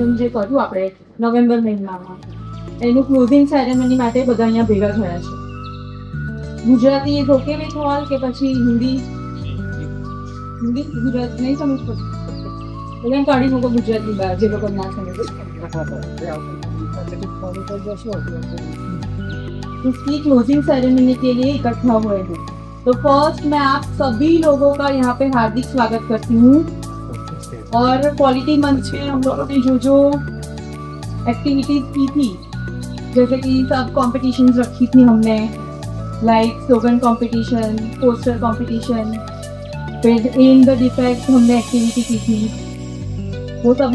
આયોજન જે કર્યું આપણે નવેમ્બર મહિનામાં એનું ક્લોઝિંગ સેરેમની માટે બધા અહીંયા ભેગા થયા છે. ગુજરાતી ઓકે વિથ ઓલ કે પછી હિન્દી ગુજરાતી નહીં સમજ પડતી બધા કાઢી મૂકો ગુજરાતી બહાર જે લોકો ના સમજ. इसकी क्लोजिंग सेरेमनी के लिए इकट्ठा हुए हैं. तो फर्स्ट मैं आप सभी लोगों का यहाँ पे हार्दिक स्वागत करती हूँ. और क्वालिटी मंच पे हम लोगों ने जो एक्टिविटीज की थी, जैसे कि सब कॉम्पिटिशन्स रखी थी हमने, like slogan competition, poster competition, फिर इन द डिफेक्ट हमने एक्टिविटी की थी. वो सब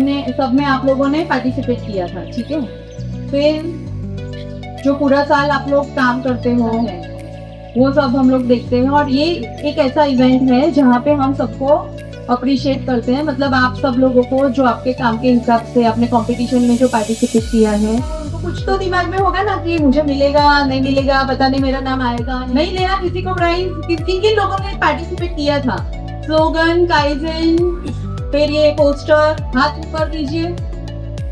में आप लोगों ने पार्टिसिपेट किया था. ठीक है. फिर जो पूरा साल आप लोग काम करते हो वो सब हम लोग देखते हैं. और ये एक ऐसा इवेंट है जहाँ पे हम सबको अप्रिशिएट करते हैं. मतलब आप सब लोगों को जो आपके काम के हिसाब से आपने कंपटीशन में जो पार्टिसिपेट किया है, तो कुछ तो दिमाग में होगा ना कि मुझे मिलेगा नहीं मिलेगा, पता नहीं मेरा नाम आएगा नहीं लेना किसी को प्राइज. किन लोगों ने पार्टिसिपेट किया था? स्लोगन, काइजन, फिर ये पोस्टर. हाथ ऊपर कीजिए.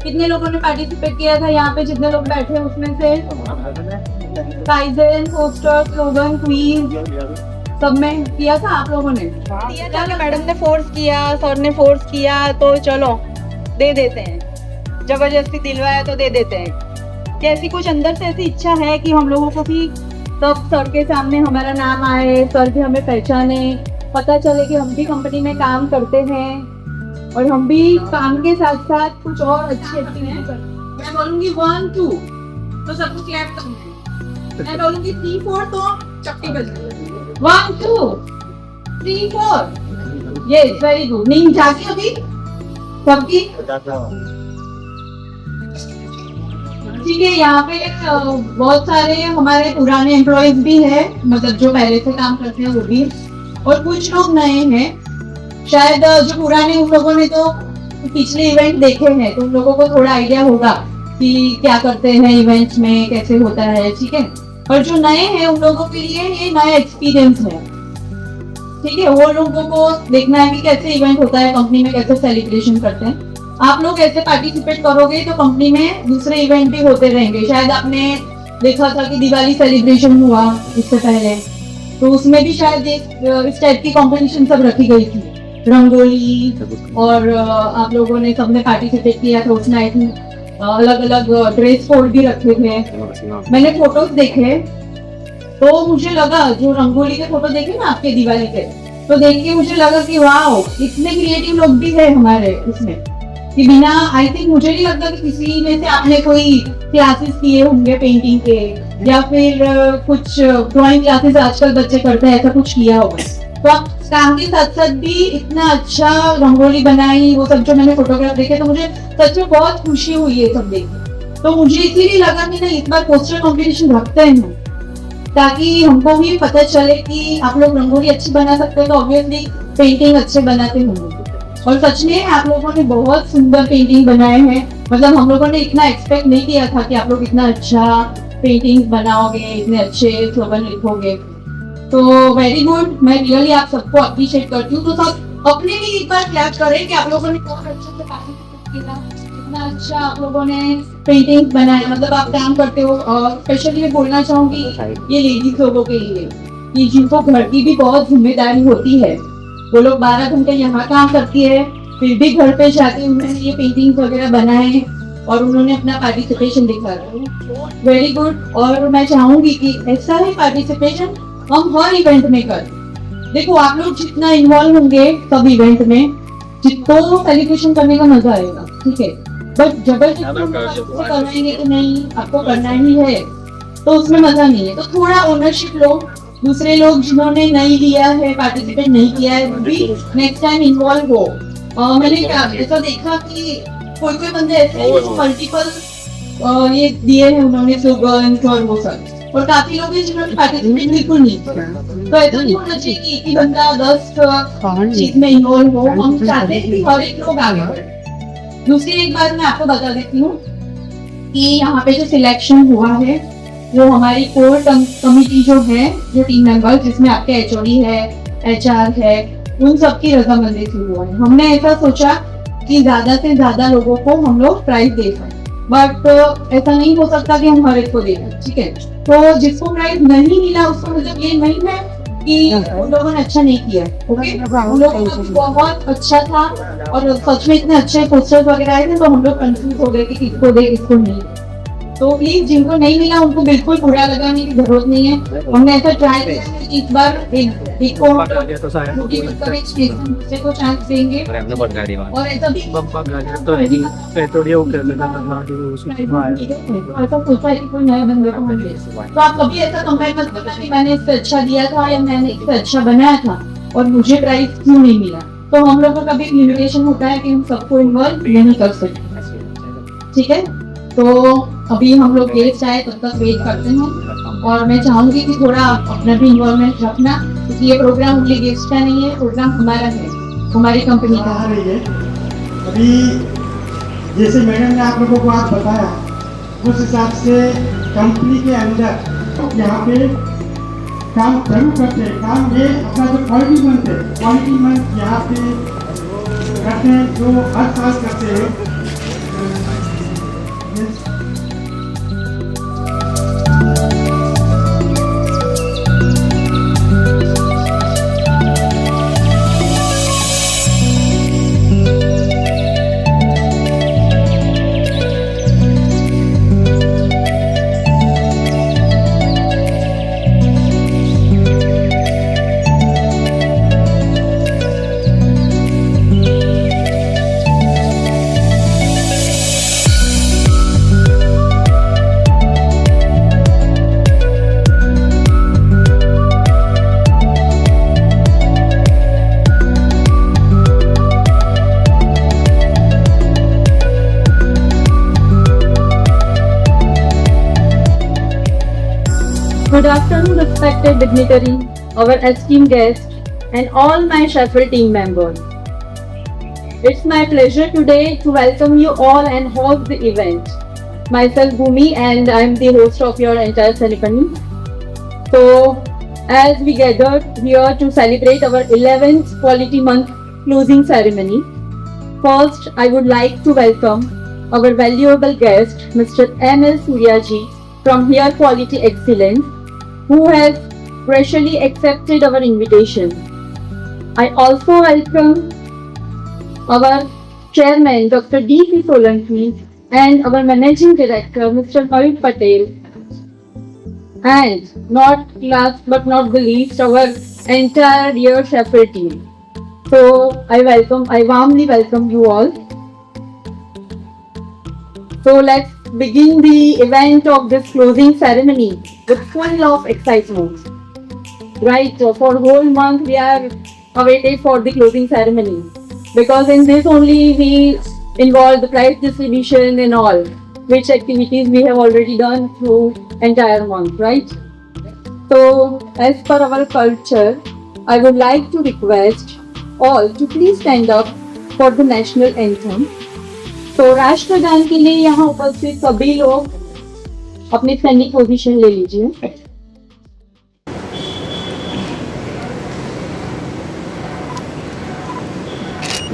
कितने लोगों ने पार्टिसिपेट किया था यहाँ पे जितने लोग बैठे हैं उसमें से? काइजन, पोस्टर, स्लोगन, क्वीज सब में किया था आप लोगों ने? किया था कि मैडम ने फोर्स किया, सर ने फोर्स किया तो चलो दे देते हैं, जबरदस्ती दिलवाया तो दे देते हैं? कि ऐसी कुछ अंदर से ऐसी इच्छा है कि हम लोगों को भी तब सर के सामने हमारा नाम आए, सर भी हमें पहचाने, पता चले कि हम भी कंपनी में काम करते हैं और हम भी काम के साथ साथ कुछ और अच्छी एक्टिविटी करते हैं. मैं बोलूंगी 1 2 तो सबको क्लैप करना है. मैं बोलूंगी 3 4 तो चप्पी बजानी. 1 2 3 4. Yes, very good. नींद जागी अभी सबकी? ठीक है. यहाँ पे बहुत सारे हमारे पुराने एम्प्लॉयज भी हैं, मतलब जो पहले से काम करते हैं वो भी, और कुछ लोग नए हैं. शायद जो पुराने उन लोगों ने तो पिछले इवेंट देखे हैं तो उन लोगों को थोड़ा आइडिया होगा कि क्या करते हैं इवेंट्स में, कैसे होता है. ठीक है. और जो नए हैं उन लोगों के लिए ये नया एक्सपीरियंस है. ठीक है. वो लोगों को देखना है कि कैसे इवेंट होता है कंपनी में, कैसे सेलिब्रेशन करते हैं. आप लोग ऐसे पार्टिसिपेट करोगे तो कंपनी में दूसरे इवेंट भी होते रहेंगे. शायद आपने देखा था कि दिवाली सेलिब्रेशन हुआ इससे पहले, तो उसमें भी शायद इस टाइप की कॉम्पिटिशन सब रखी गई थी, रंगोली, और आप लोगों ने सबने पार्टिसिपेट किया था. उस नाइट अलग अलग ड्रेस कोड भी रखे थे. मैंने फोटोज देखे तो मुझे लगा, जो रंगोली के फोटो देखे ना आपके दिवाली के, तो देख के मुझे लगा कि वाओ, इतने क्रिएटिव लोग भी है हमारे उसमें. कि बिना, आई थिंक मुझे नहीं लगता कि किसी में से आपने कोई क्लासेस किए होंगे पेंटिंग के, या फिर कुछ ड्राइंग क्लासेस आजकल बच्चे करते हैं, ऐसा कुछ किया होगा. तो आप काम के साथ साथ भी इतना अच्छा रंगोली बनाई, वो सब जो मैंने फोटोग्राफ देखे तो मुझे सच में बहुत खुशी हुई है सब देख. तो मुझे इसीलिए लगा कि ना इस बार पोस्टर कॉम्पिटिशन रखते हैं ताकि हमको भी पता चले कि आप लोग रंगोली अच्छी बना सकते हैं तो ऑब्वियसली पेंटिंग अच्छे बनाते होंगे. और सच में आप लोगों ने बहुत सुंदर पेंटिंग बनाए हैं. मतलब हम लोगों ने इतना एक्सपेक्ट नहीं किया था कि आप लोग इतना अच्छा पेंटिंग बनाओगे, इतने अच्छे स्लोगन लिखोगे. तो वेरी गुड. मैं रियली आप सबको अप्रिशिएट करती हूँ. तो सब अपने भी एक बार क्लैप करें कि आप लोगों ने बहुत अच्छे से पार्टिसिपेट किया, इतना अच्छा आप लोगों ने पेंटिंग बनाए. मतलब आप काम करते हो. और स्पेशली मैं बोलना चाहूंगी ये लेडीज लोगों के लिए कि जिनको घर की भी बहुत जिम्मेदारी होती है, वो लोग 12 घंटे यहाँ काम करती है, फिर भी घर पे जाके उन्होंने ये पेंटिंग वगैरह बनाए और उन्होंने अपना पार्टिसिपेशन दिखाया. Very good. और मैं चाहूंगी कि ऐसा ही पार्टिसिपेशन हम हर इवेंट में करें. देखो, आप लोग जितना इन्वॉल्व होंगे सब इवेंट में, जितना सेलिब्रेशन करने का मजा आएगा. ठीक है. बट जबरदस्ती कराएंगे कि नहीं आपको करना ही है तो उसमें मजा नहीं है. तो थोड़ा ओनरशिप लो. दूसरे लोग जिन्होंने नहीं लिया है, पार्टिसिपेट नहीं किया है, भी नेक्स्ट टाइम इन्वॉल्व हो. मैंने ऐसा देखा कि कोई कोई बंदे ऐसे मल्टीपल ये दिए हैं उन्होंने स्लोगन और वो सब, और काफी लोग हैं जिन्होंने पार्टिसिपेट बिल्कुल नहीं किया. तो ऐसा नहीं होना चाहिए कि एक ही बंदा 10 चीज में इन्वॉल्व हो. हम चाहते हैं कि हर एक लोग आगे बढ़े. दूसरी एक बात मैं आपको बता देती हूँ कि यहाँ पे जो सिलेक्शन हुआ है, जो हमारी कोर कमिटी जो है, जो टीम मेंबर जिसमें आपके एचओडी है, एचआर है, उन सबकी रजामंदी से हुआ है. हमने ऐसा सोचा कि ज्यादा से ज्यादा लोगों को हम लोग प्राइज दे पाए, बट ऐसा नहीं हो सकता कि हम हर एक को दें, ठीक है। तो जिसको प्राइज नहीं मिला उसको मतलब ये नहीं है कि उन लोगों ने अच्छा नहीं किया, ओके। उन लोगों का बहुत अच्छा था और सच में इतने अच्छे पोस्टर्स वगैरह आए थे, तो हम लोग कंफ्यूज हो गए कि किसको दे किसको नहीं। तो प्लीज जिनको नहीं मिला उनको बिल्कुल बुरा लगाने की जरूरत नहीं है। हमने ऐसा ट्राई किया है कि इस बार एक को दूसरे को चांस देंगे और ऐसा भी ऐसा सोचा है कि कोई नए बंदे को मिले। तो आप कभी ऐसा कंपेयर मत करना कि मैंने इससे अच्छा दिया था या मैंने इससे अच्छा बनाया था और मुझे प्राइज क्यों नहीं मिला। तो हम लोगों का भी लिमिटेशन होता है कि हम सबको इन्वॉल्व नहीं कर सकते, ठीक है। तो अभी हम लोग गेस्ट आए तब तक वेट करते हैं और मैं चाहूंगी कि थोड़ा अपना भी इन्वॉल्वमेंट रखना, क्योंकि ये प्रोग्राम ओनली गेस्ट का नहीं है, प्रोग्राम हमारा है, हमारी कंपनी का आ रही है। अभी जैसे मैडम ने आप लोगों को आज बताया उस हिसाब से कंपनी के अंदर यहाँ पे काम जरूर करते हैं। काम ये अपना जो क्वालिटी मंथ है, क्वालिटी मंथ यहाँ पे करते हैं जो हर साल करते हैं। Good afternoon, respected dignitary, our esteemed guests, and all my Shuffle team members. It's my pleasure today to welcome you all and host the event. Myself Bhumi, and I'm the host of your entire ceremony. So, as we gathered here to celebrate our 11th Quality Month closing ceremony, first I would like to welcome our valuable guest, Mr. M.L. Suryaji from Hair Quality Excellence, who has graciously accepted our invitation. I also welcome our chairman, Dr. D.C. Solanki, and our managing director, Mr. Mayur Patel, and not last but not the least, our entire Dear Shepherd team. So I warmly welcome you all. So let's begin the event of this closing ceremony with full of excitement. Right, for whole month we are awaited for the closing ceremony, because in this only we involve the prize distribution and all, which activities we have already done through entire month, right? So as per our culture, I would like to request all to please stand up for the national anthem. तो राष्ट्रगान के लिए यहाँ उपस्थित सभी लोग अपनी standing position ले लीजिए।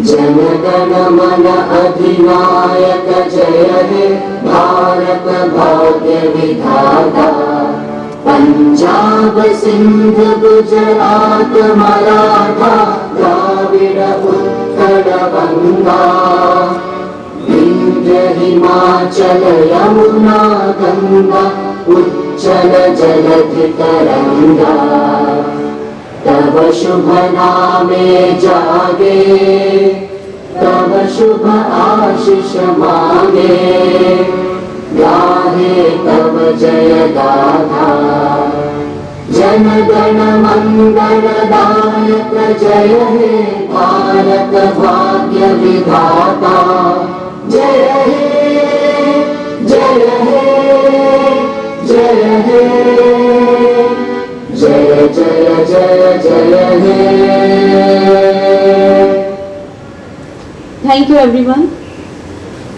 जनगण मन अधिनायक जय हे भारत भाग्य विधाता, पंजाब सिंध गुजरात मराठा द्राविड़ उत्कल गंगा, विंध्य हिमाचल यमुना गंगा उच्चल जलधि तरंगा, तब शुभ नामे जागे, तब शुभ आशीष मांगे, गाहे तब जय गाथा, जन गण मंगल दायक जय हे भारत भाग्य विधाता, जय हे जय हे जय हे जय जय जय जय हे। Thank you everyone.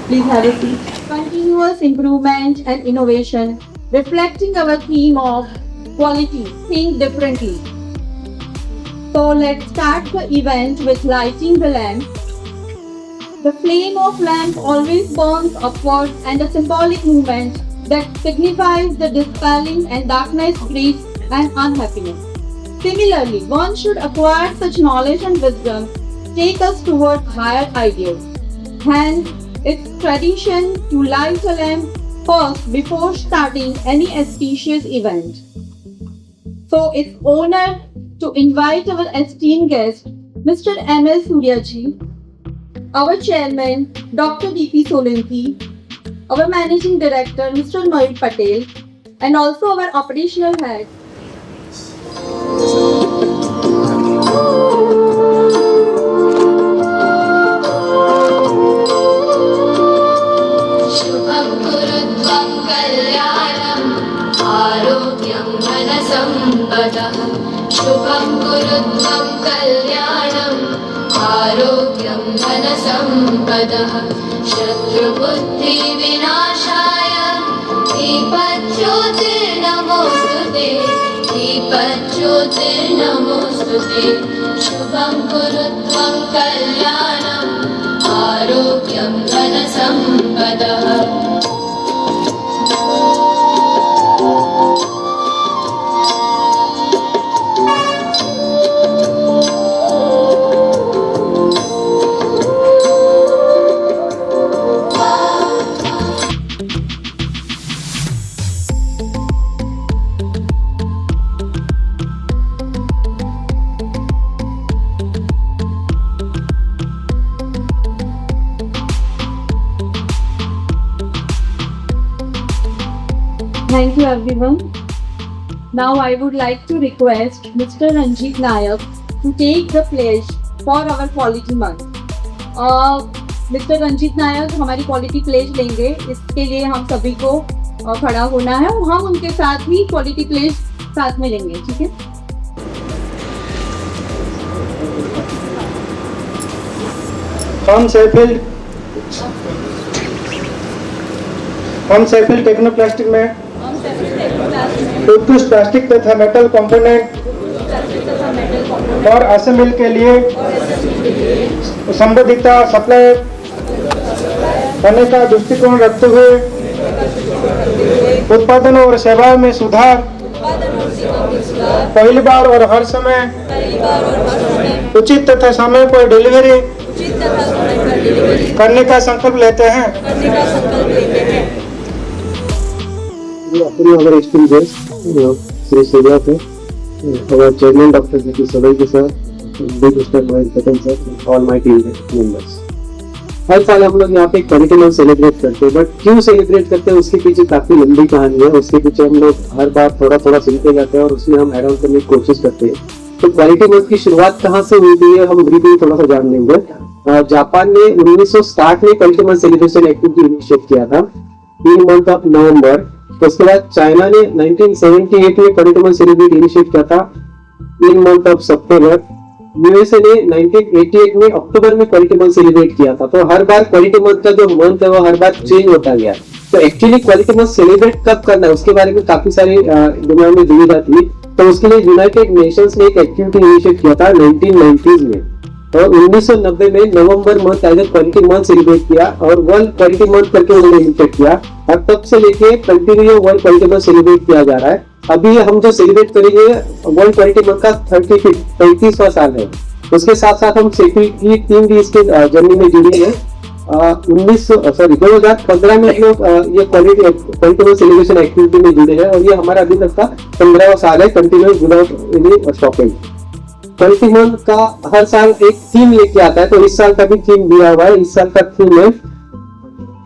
Please have a seat. Continuous improvement and innovation, reflecting our theme of quality, think differently. So let's start the event with lighting the lamp. The flame of lamp always burns upward, and a symbolic movement that signifies the dispelling and darkness, grief and unhappiness. Similarly, one should acquire such knowledge and wisdom, take us towards higher ideals. Hence, it's tradition to light a lamp first before starting any auspicious event. So, it's honor to invite our esteemed guest, Mr. M.S. Suryaji, our chairman, Dr. D.P. Solanki, our managing director, Mr. Mayur Patel, and also our operational head, शुभं कुरुत्वं कल्याणम् आरोग्यं धनसम्पदः शुभं कुरुत्वं कल्याणम् आरोग्यं धनसम्पदः शत्रुबुद्धिविनाशाय दीपज्योतिर्नमोऽस्तुते दीपज्योतिर्नमोऽस्तुते शुभं कुरुत्वं कल्याणम् आरोग्यं धनसम्पदः Thank you everyone. Now I would like to request Mr. Ranjit Nayak to take the pledge for our quality month. Mr. Ranjit Nayak हमारी quality pledge लेंगे, इसके लिए हम सभी को खड़ा होना है और हम उनके साथ ही quality pledge साथ में लेंगे, ठीक है? हम सैफिल टेक्नोप्लास्टिक में उत्कृष्ट प्लास्टिक तथा मेटल कंपोनेंट और असेंबल के लिए संबंधिता सप्लाई करने का दृष्टिकोण रखते हुए उत्पादन और सेवाओं में सुधार पहली बार और हर समय उचित तथा समय पर डिलीवरी करने का संकल्प लेते हैं। Our esteemed guest, Sri Surya, our chairman Dr. D.P. Solanki sir, big Mr. Mayur Patel sir, all my team members. हर साल हम लोग यहाँ पे क्वालिटी मंथ सेलिब्रेट करते हैं, बट क्यों सेलिब्रेट करते हैं उसके पीछे काफी लंबी कहानी है। उसके पीछे हम लोग हर बार थोड़ा थोड़ा सीखते जाते हैं और उसमें हम ऐड ऑन करने की कोशिश करते हैं। तो क्वालिटी मंथ की शुरुआत कहाँ से हुई थी हम ब्रीफली थोड़ा सा जान लेंगे। जापान ने 1960 में quality month celebration activity initiate किया था इन मंथ ऑफ नवंबर। उसके बाद चाइना ने 1978 में क्वालिटी मंथ सेलिब्रेट इनिशिएट किया था इन मंथ ऑफ सितंबर। यूएसए ने 1988 में अक्टूबर में क्वालिटी मंथ सेलिब्रेट किया था। तो हर बार क्वालिटी मंथ का जो मंथ है वो हर बार चेंज होता गया। तो एक्चुअली क्वालिटी मंथ सेलिब्रेट कब करना है उसके बारे में काफी सारी दुनिया में दुविधा थी। तो उसके लिए यूनाइटेड नेशंस ने एक एक्टिविटी इनिशिएट किया था 1990s में और 1990 में November month as a quality month celebrate किया और वर्ल्ड क्वालिटी मंथ करके उन्होंने इनिशिएट किया और तब से लेके continue world quality month celebrate किया जा रहा है। अभी हम जो सेलिब्रेट करेंगे वर्ल्ड क्वालिटी मंथ का 35वां साल है। उसके साथ साथ हम सेफ्टी की टीम भी इसके जर्नी में जुड़ी है। 2015 में हम लोग ये क्वालिटी मंथ सेलिब्रेशन एक्टिविटी में जुड़े हैं और ये हमारा अभी तक का 15वां साल है continuous without any stopping. Quality month का हर साल एक थीम लेके आता है। तो इस साल का भी थीम दिया हुआ है। इस साल का थीम है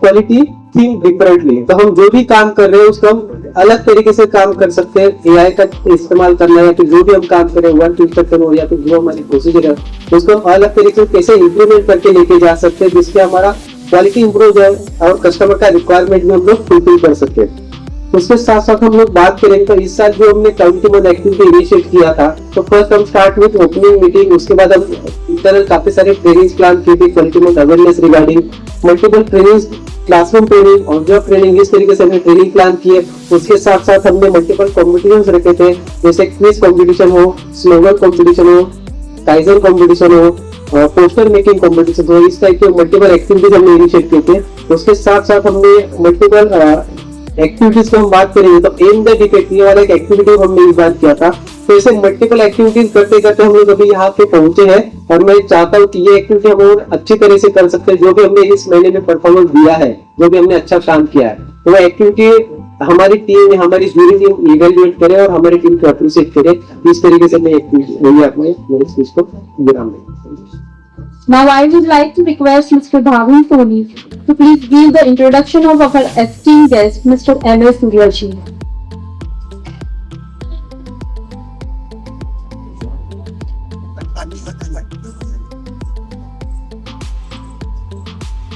क्वालिटी थीम डिफरेंटली। तो हम जो भी काम कर रहे हैं उसको हम अलग तरीके से काम कर सकते हैं। एआई का इस्तेमाल करना है तो जो भी हम काम करें वर्क इंस्ट्रक्शन हो या तो जो हमारी प्रोसीजर है उसको हम अलग तरीके से कैसे इम्प्लीमेंट करके लेके जा सकते हैं जिससे हमारा क्वालिटी इंप्रूव जाए और कस्टमर का रिक्वायरमेंट में हम लोग फुलफिल कर सके। उसके साथ साथ हम लोग बात करेंगे तो इस साल जो हमने क्वालिटी मंथ एक्टिविटी इनिशिएट किया था तो फर्स्ट हम स्टार्ट विद ओपनिंग मीटिंग। उसके बाद हम इंटरनल काफी सारे ट्रेनिंग्स प्लान किए थे quality month awareness regarding multiple trainings, classroom training, on job training, इस तरीके से हमने ट्रेनिंग प्लान किए। उसके साथ साथ हमने मल्टीपल कॉम्पिटिशंस रखे थे जैसे क्विज कॉम्पिटिशन हो, स्लोगन कॉम्पिटिशन हो, काइजन कॉम्पिटिशन हो पोस्टर मेकिंग कॉम्पिटिशन, तो इस टाइप के मल्टीपल एक्टिविटीज हमने इनिशिएट किए थे। उसके साथ साथ हमने मल्टीपल एक्टिविटीज की हम बात करेंगे तो एम द डिफेक्ट ये वाला एक एक्टिविटी हमने इस बार किया था। तो ऐसे मल्टीपल एक्टिविटीज करते करते हम लोग अभी यहाँ पे पहुंचे हैं और मैं चाहता हूँ कि ये एक्टिविटी हम लोग अच्छी तरह से कर सकते हैं। जो भी हमने इस महीने में परफॉर्मेंस दिया है, जो भी हमने अच्छा काम किया है, तो वो एक्टिविटी हमारी टीम, हमारी जूरी टीम इवेल्युएट करे और हमारी टीम को अप्रिशिएट करे। इस तरीके से मैं एक्टिविटी अपने मेरे स्पीच को विराम दें। Now I would like to request Mr. Bhavin Soni to please give the introduction of our esteemed guest, Mr. M.A. Suryaji.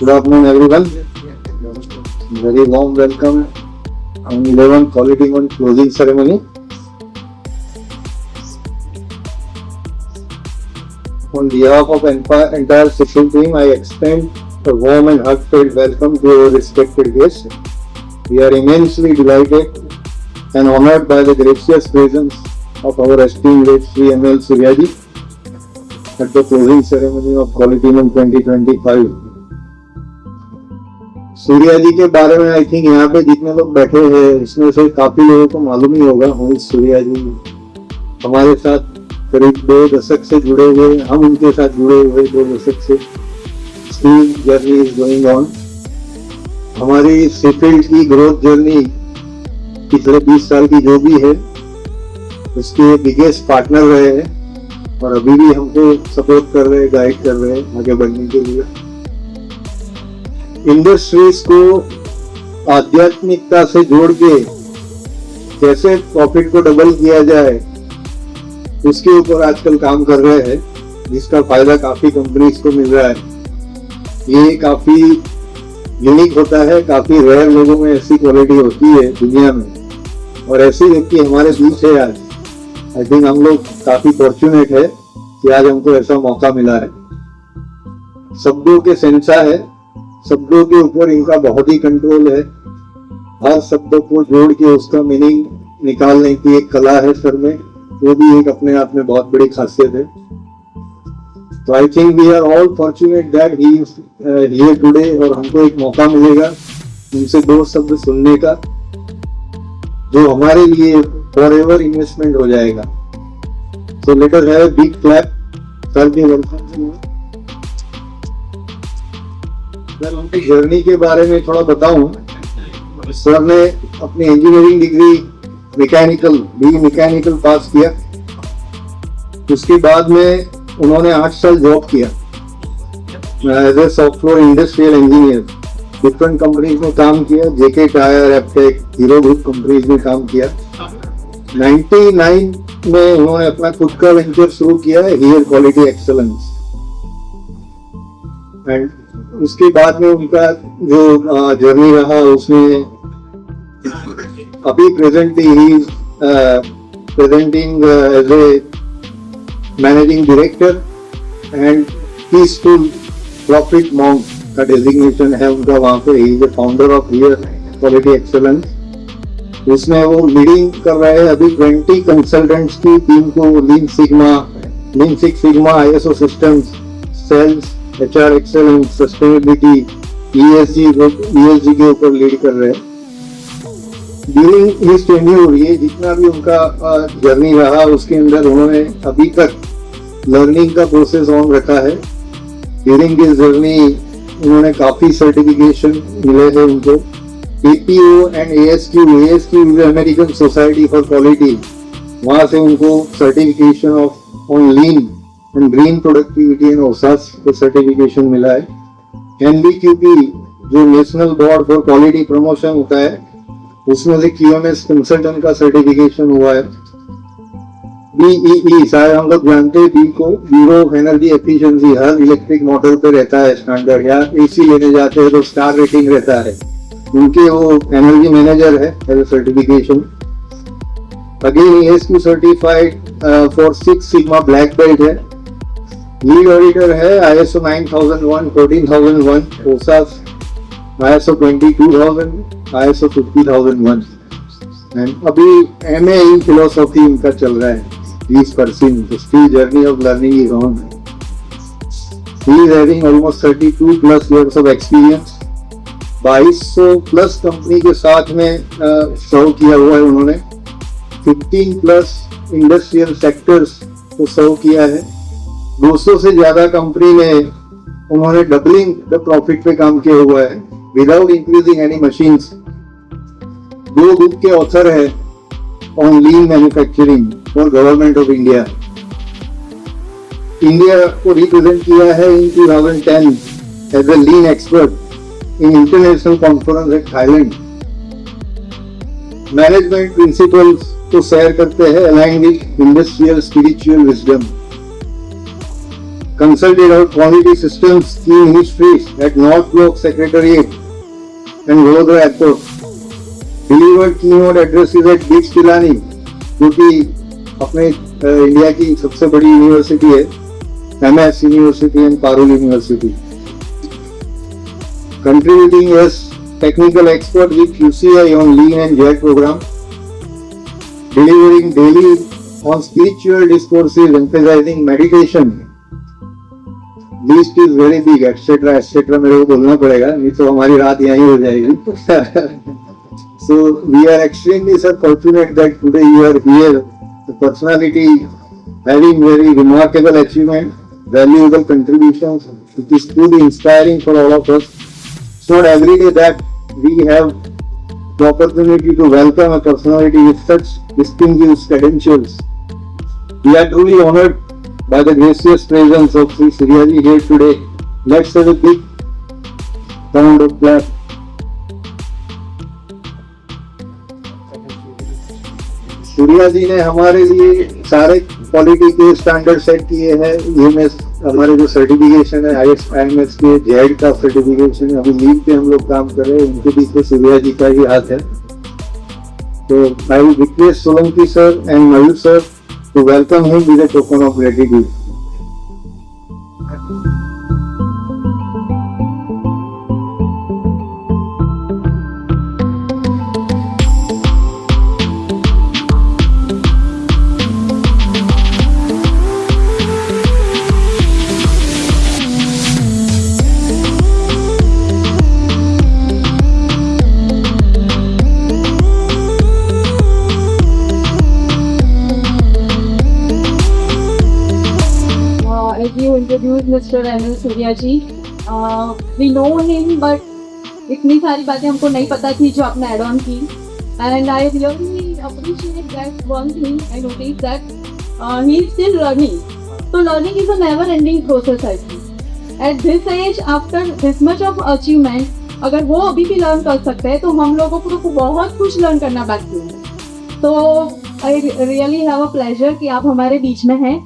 Good afternoon, everyone. Very warm welcome on 11 Quality Month closing ceremony. On behalf of entire social team, I extend a warm and heartfelt welcome to our respected guests. We are immensely delighted and honored by the gracious presence of our esteemed late Sri M.L. Suryaji at the closing ceremony of Quality Month 2025. Surya जी के बारे में I think यहाँ पे जितने लोग बैठे हैं इसमें से काफी लोगों को मालूम ही होगा। सूर्या जी हमारे साथ करीब 2 दशक से जुड़े हुए, हम उनके साथ जुड़े हुए 2 दशक से। Still journey is going on. हमारी सीफील्ड की ग्रोथ जर्नी पिछले 20 साल की जो भी है उसके बिगेस्ट पार्टनर रहे हैं और अभी भी हमको सपोर्ट कर रहे हैं, गाइड कर रहे हैं आगे बढ़ने के लिए। इंडस्ट्रीज को आध्यात्मिकता से जोड़ के कैसे प्रॉफिट को डबल किया जाए उसके ऊपर आजकल काम कर रहे हैं, जिसका फायदा काफी कंपनीज को मिल रहा है। ये काफी यूनिक होता है, काफी रेयर लोगों में ऐसी क्वालिटी होती है दुनिया में और ऐसी व्यक्ति हमारे बीच है आज। आई थिंक हम लोग काफी फॉर्चुनेट है कि आज हमको ऐसा मौका मिला है। शब्दों के सेंसा है, शब्दों के ऊपर इनका बहुत ही कंट्रोल है। हर शब्दों को जोड़ के उसका मीनिंग निकालने की एक कला है सर में, वो भी एक अपने आप में बहुत बड़ी खासियत है। तो I think we are all fortunate that he is here today और हमको एक मौका मिलेगा उनसे 2 शब्द सुनने का जो हमारे लिए फॉरएवर इन्वेस्टमेंट हो जाएगा। So let us have a big clap sir की वेलकम। सर उनकी जर्नी के बारे में थोड़ा बताऊं। सर ने अपनी इंजीनियरिंग डिग्री मैकेनिकल पास किया। उसके बाद में उन्होंने 8 साल जॉब किया as a software industrial engineer. Different companies में काम किया, JK tyre, Aptech, Hero group companies में काम किया। 99 में उन्होंने अपना खुद का वेंचर शुरू किया है, हियर क्वालिटी एक्सेलेंस। एंड उसके बाद में उनका जो जर्नी रहा उसमें अभी presently he presenting as a managing director and peaceful profit monk का डेजिग्नेशन है उनका वहाँ पे। He is the founder of here quality excellence. उसमें वो लीडिंग कर रहे हैं अभी 20 कंसल्टेंट्स की टीम को lean six sigma, ISO systems, sales, HR excellence, sustainability, ESG के ऊपर लीड कर रहे हैं। ड्यूरिंग हिज टेन्योर ये जितना भी उनका जर्नी रहा उसके अंदर उन्होंने अभी तक लर्निंग का प्रोसेस ऑन रखा है। ड्यूरिंग दिस जर्नी उन्होंने काफी सर्टिफिकेशन मिले हैं उनको। APO and ASQ American society for quality, वहां से उनको certification of on lean and green productivity and OSAS को सर्टिफिकेशन मिला है। NBQP जो national board for quality promotion होता है उसमें से QMS कंसल्टेंट का सर्टिफिकेशन हुआ है। BEE शायद हम लोग जानते हैं, B को bureau of energy efficiency, her electric motor पे रहता है स्टैंडर्ड, या AC लेने जाते हैं तो स्टार रेटिंग रहता है, उनके वो एनर्जी मैनेजर है as certification. Again ASQ certified for 6 sigma black belt है। लीड ऑडिटर है ISO 9001, 14001, OSAS, ISO 22000, ISO 50001 and अभी MA इन फिलोसॉफी उनका चल रहा है। He's pursuing the still journey of learning is on. He is having almost 32 plus years of experience. 2200 plus company के साथ में सर्व किया हुआ है उन्होंने. 15 प्लस इंडस्ट्रियल सेक्टर्स को सर्व किया है. 200 से ज्यादा कंपनी में उन्होंने डबलिंग द प्रॉफिट पे काम किया हुआ है without increasing any machines. 2 book के ऑथर है on lean manufacturing for government of India. India को रिप्रेजेंट किया है in 2010 as a lean expert in international conference at Thailand. Management principles को शेयर करते हैं aligned with industrial spiritual wisdom. Consulted our quality systems key ministries at North Block Secretariat and Vadodara Airport. Delivered keynote addresses at Beach Pilani, जो कि अपने India की सबसे बड़ी university है, MS university and Parul university. Contributing as technical expert with QCI on Lean and JET program, delivering daily on spiritual discourses emphasizing meditation. List is very big, etc. etc. मेरे को बोलना पड़ेगा, नहीं तो हमारी रात यहीं हो जाएगी. So we are extremely fortunate that today you are here. The personality having very remarkable achievement, valuable contributions. It is truly inspiring for all of us. It's not every day that we have the opportunity to welcome a personality with such distinguished credentials. We are truly honored by the gracious presence of Sri Suryaji here today. Let's have a big round of clap. Surya जी ने हमारे लिए सारे quality के standard set किए हैं. EMS हमारे जो certification है IMS के जेड का सर्टिफिकेशन है, अभी लीग पे हम लोग काम कर रहे हैं, उनके पीछे सूर्या जी का ही हाथ है. तो I will request Solanki sir and Mayur sir to welcome him with a token of gratitude. As you introduced Mr. Anil Surya ji, we know him, but इतनी सारी बातें हमको नहीं पता थी जो आपने add on की. And I really appreciate that one thing. I noticed that he is still learning. So learning is a never-ending process, I think. At this age, after this much of achievement, अगर वो अभी भी learn कर सकते हैं, तो हम लोगों को बहुत कुछ learn करना बाकी है. So I really have a pleasure कि आप हमारे बीच में हैं.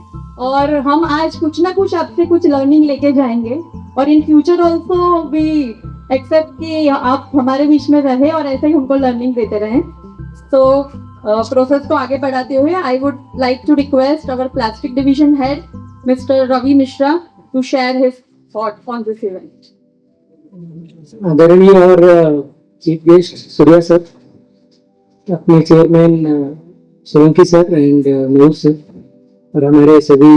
और हम आज कुछ ना कुछ आपसे कुछ लर्निंग लेके जाएंगे और in future also we except कि आप हमारे बीच में रहे और ऐसे ही हमको लर्निंग देते रहें. तो प्रोसेस को आगे बढ़ाते हुए I would like to request our plastic division head mister Ravi Mishra to share his thought on this event. आदरणीय और चीफ गेस्ट सूर्या सर, अपने chairman Solanki sir and Mayur sir और हमारे सभी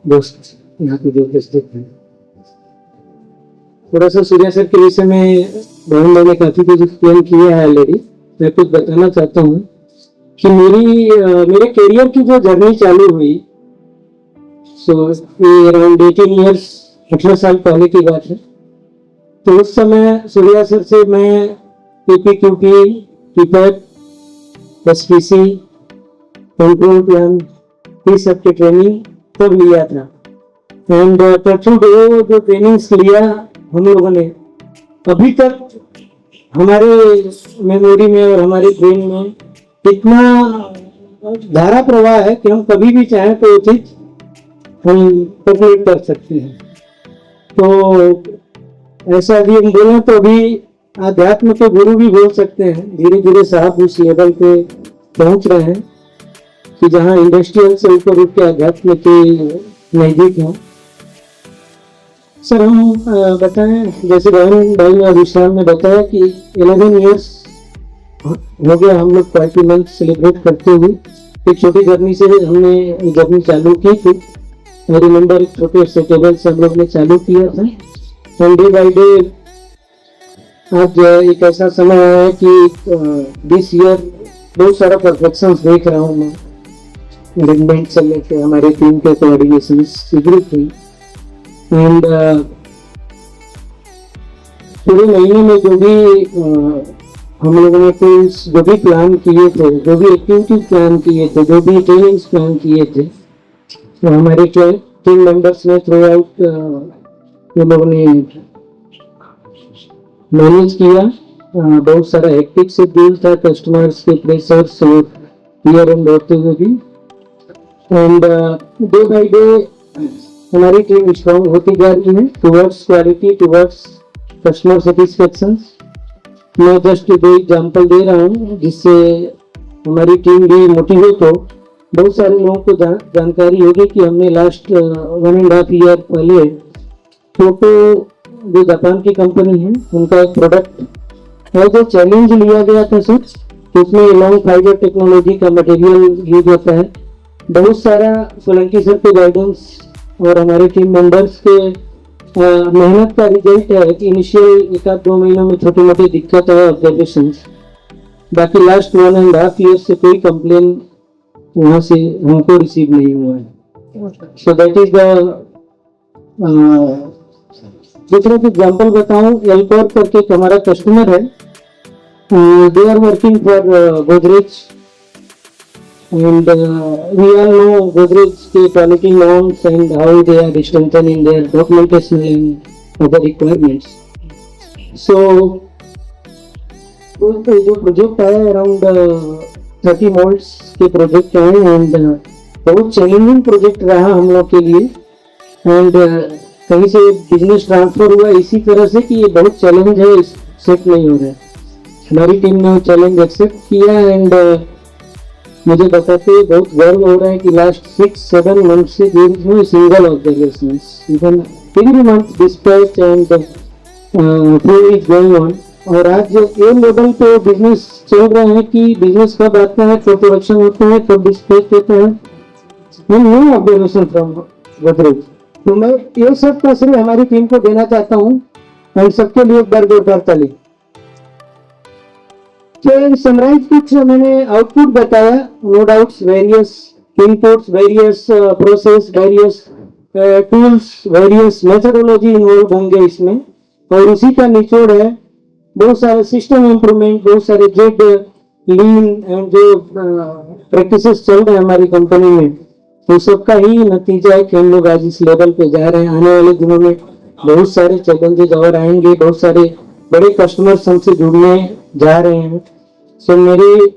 दोस्त यहाँ पे जो उपस्थित हैं. थोड़ा सा सूर्या सर के विषय में बहन ने काफी कुछ एक्सप्लेन किया है ऑलरेडी. मैं कुछ बताना चाहता हूँ कि मेरे करियर की जो जर्नी चालू हुई, सो अराउंड 18 ईयर्स 18 साल पहले की बात है. तो उस समय सूर्या सर से मैं PPQP, PPAP, SPC, control plan ये सब की ट्रेनिंग तब लिया था. एंड जो ट्रेनिंग्स लिया हम लोगों ने, अभी तक हमारे मेमोरी में और हमारे ब्रेन में इतना धारा प्रवाह है कि हम कभी भी चाहें तो चीज हम कैलकुलेट कर सकते हैं. तो ऐसा अभी हम बोले तो अभी आध्यात्म के गुरु भी बोल सकते हैं. धीरे धीरे साहब उस लेवल पे पहुंच रहे हैं कि जहाँ इंडस्ट्रियल से ऊपर उठ के अध्यात्म के नजदीक हैं. सर हम बताएं, जैसे बहन भाई ने विशाल ने बताया कि 11 इयर्स हो गया हम लोग पार्टी मंथ सेलिब्रेट करते हुए. एक छोटी जर्नी से हमने जर्नी चालू की थी आई रिमेम्बर एक छोटे से टेबल से हम लोग ने चालू किया था, एंड डे बाई डे आज एक ऐसा समय आया है कि दिस ईयर बहुत सारा परफेक्शन देख रहा हूँ मैं, मैनेजमेंट से लेके हमारे टीम के कोऑर्डिनेशन थी, एंड पूरे महीने में जो भी हम लोगों ने टूल्स जो भी प्लान किए थे, जो भी एक्टिविटी प्लान किए थे, जो भी ट्रेनिंग्स प्लान किए थे, तो हमारे टीम मेंबर्स ने थ्रू आउट ये लोगों ने मैनेज किया। बहुत सारा हेक्टिक शेड्यूल था, कस्टमर्स के प्रेशर्स और ईयर एंड होते हुए भी, एंड डे बाय डे हमारी टीम स्ट्रॉन्ग होती जा रही है towards quality, towards customer satisfaction. मैं जस्ट दो एग्जांपल दे रहा हूँ जिससे हमारी टीम भी मोटिवेट हो। बहुत सारे लोगों को जानकारी होगी कि हमने लास्ट 1.5 ईयर पहले फोटो जो जापान की कंपनी है उनका एक प्रोडक्ट और जो चैलेंज लिया गया था सर, उसमें लॉन्ग फाइबर टेक्नोलॉजी का मटेरियल यूज होता है। बहुत सारा सोलंकी सर के गाइडेंस और हमारे टीम मेंबर्स के मेहनत का रिजल्ट है कि इनिशियल 1-2 महीनों में छोटी मोटी दिक्कत है ऑब्जर्वेशन, बाकी लास्ट 1.5 ईयर से कोई कंप्लेन वहाँ से हमको रिसीव नहीं हुआ है। सो दैट इज द दूसरा एग्जाम्पल बताऊं, एल्कोर करके एक हमारा कस्टमर है, they are working for Godrej, and we all know Godrej के quality norms and how they are strengthening their documentation and other requirements. So जो प्रोजेक्ट आया अराउंड 30 मोल्ड्स के प्रोजेक्ट आए, एंड बहुत चैलेंजिंग प्रोजेक्ट रहा हम लोग के लिए, एंड कहीं से बिजनेस ट्रांसफर हुआ इसी तरह से कि ये बहुत चैलेंज है, सेट नहीं हो रहा है। हमारी टीम ने वो चैलेंज एक्सेप्ट किया, एंड मुझे बताते बहुत गर्व हो रहा है कि लास्ट 6-7 मंथ से there is no single observations, even every month dispatch and flow is going on. और आज ये लेवल पे बिजनेस चल रहा है कि बिजनेस कब आता है, कब प्रोडक्शन होता है, कब डिस्पैच होता है, नो ऑब्जर्वेशन फ्रॉम गोदरेज। तो मैं ये सब का श्रेय हमारी टीम को देना चाहता हूँ, एंड सबके लिए एक बार जोरदार ताली। तो समराइज कुछ मैंने आउटपुट बताया, no doubts various inputs, various process, various tools, various methodology involve होंगे इसमें, और उसी का निचोड़ है बहुत सारे सिस्टम इम्प्रूवमेंट, बहुत सारे जेड लीन एंड जो प्रैक्टिसेस चल रहे हैं हमारी कंपनी में, तो सबका ही नतीजा है कि हम लोग आज इस लेवल पे जा रहे हैं। आने वाले दिनों में बहुत सारे चैलेंजेस और आएंगे, बहुत सारे बड़े कस्टमर्स हमसे जुड़ने जा रहे हैं। सो मेरी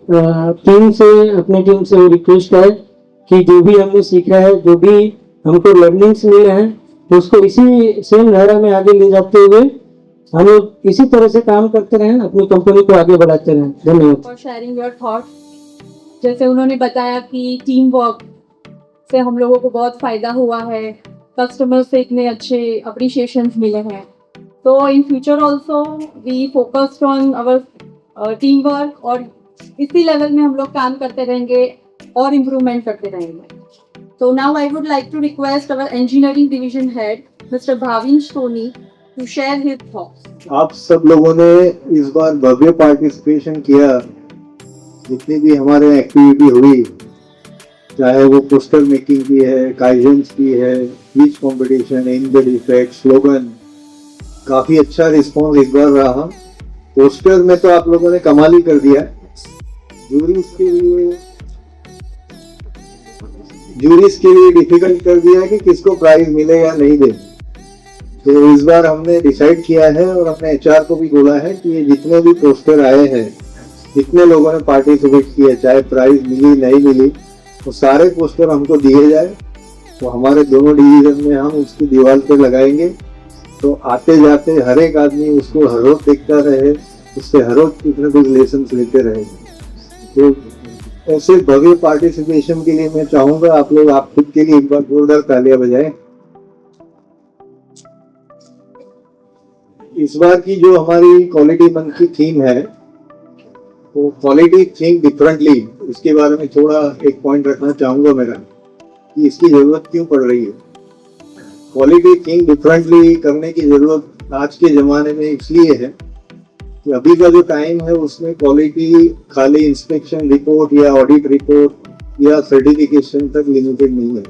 टीम से, अपनी टीम से वो रिक्वेस्ट है कि जो भी हमने सीखा है, जो भी हमको लर्निंग्स मिले हैं, उसको इसी सेम धारा में आगे ले जाते हुए हम लोग इसी तरह से काम करते रहें, अपनी कंपनी को आगे बढ़ाते रहें। धन्यवाद फॉर शेयरिंग योर थॉट्स। जैसे उन्होंने बताया कि टीम वर्क से हम लोगों को बहुत फायदा हुआ है, कस्टमर से इतने अच्छे अप्रिशिएशंस मिले हैं, तो in future also we focused on our team work, और इसी लेवल में हम लोग काम करते रहेंगे और इम्प्रूवमेंट करते रहेंगे। तो now I would like to request our engineering division head mister Bhavin Soni to share his thoughts. आप सब लोगों ने इस बार भव्य पार्टिसिपेशन किया, जितनी भी हमारे एक्टिविटी हुई, चाहे वो पोस्टर मेकिंग की है, काइजेंस की है, quiz competition, in the defect, slogan, काफी अच्छा रिस्पॉन्स इस बार रहा। पोस्टर में तो आप लोगों ने कमाल ही कर दिया। जूरीज के लिए डिफिकल्ट कर दिया है कि किसको प्राइज मिले या नहीं दे। तो इस बार हमने डिसाइड किया है और अपने एचआर को भी बोला है कि ये जितने भी पोस्टर आए हैं, जितने लोगों ने पार्टिसिपेट किया, चाहे प्राइज मिली नहीं मिली, वो सारे पोस्टर हमको दिए जाए, तो हमारे दोनों डिवीजन में हम उसकी दीवार पे लगाएंगे, तो आते जाते हर एक आदमी उसको हर रोज देखता रहे, उससे हर रोज कुछ न कुछ लेसन लेते रहे। तो ऐसे भव्य पार्टिसिपेशन के लिए मैं चाहूंगा आप लोग आप खुद के लिए एक बार जोरदार तालियां बजाएं। इस बार की जो हमारी क्वालिटी मंथ की थीम है, वो क्वालिटी थिंक डिफरेंटली, इसके बारे में थोड़ा एक पॉइंट रखना चाहूंगा मेरा कि इसकी जरूरत क्यों पड़ रही है। क्वालिटी थिंक डिफरेंटली करने की जरूरत आज के जमाने में इसलिए है कि अभी का जो टाइम है उसमें क्वालिटी खाली इंस्पेक्शन रिपोर्ट या ऑडिट रिपोर्ट या सर्टिफिकेशन तक लिमिटेड नहीं है।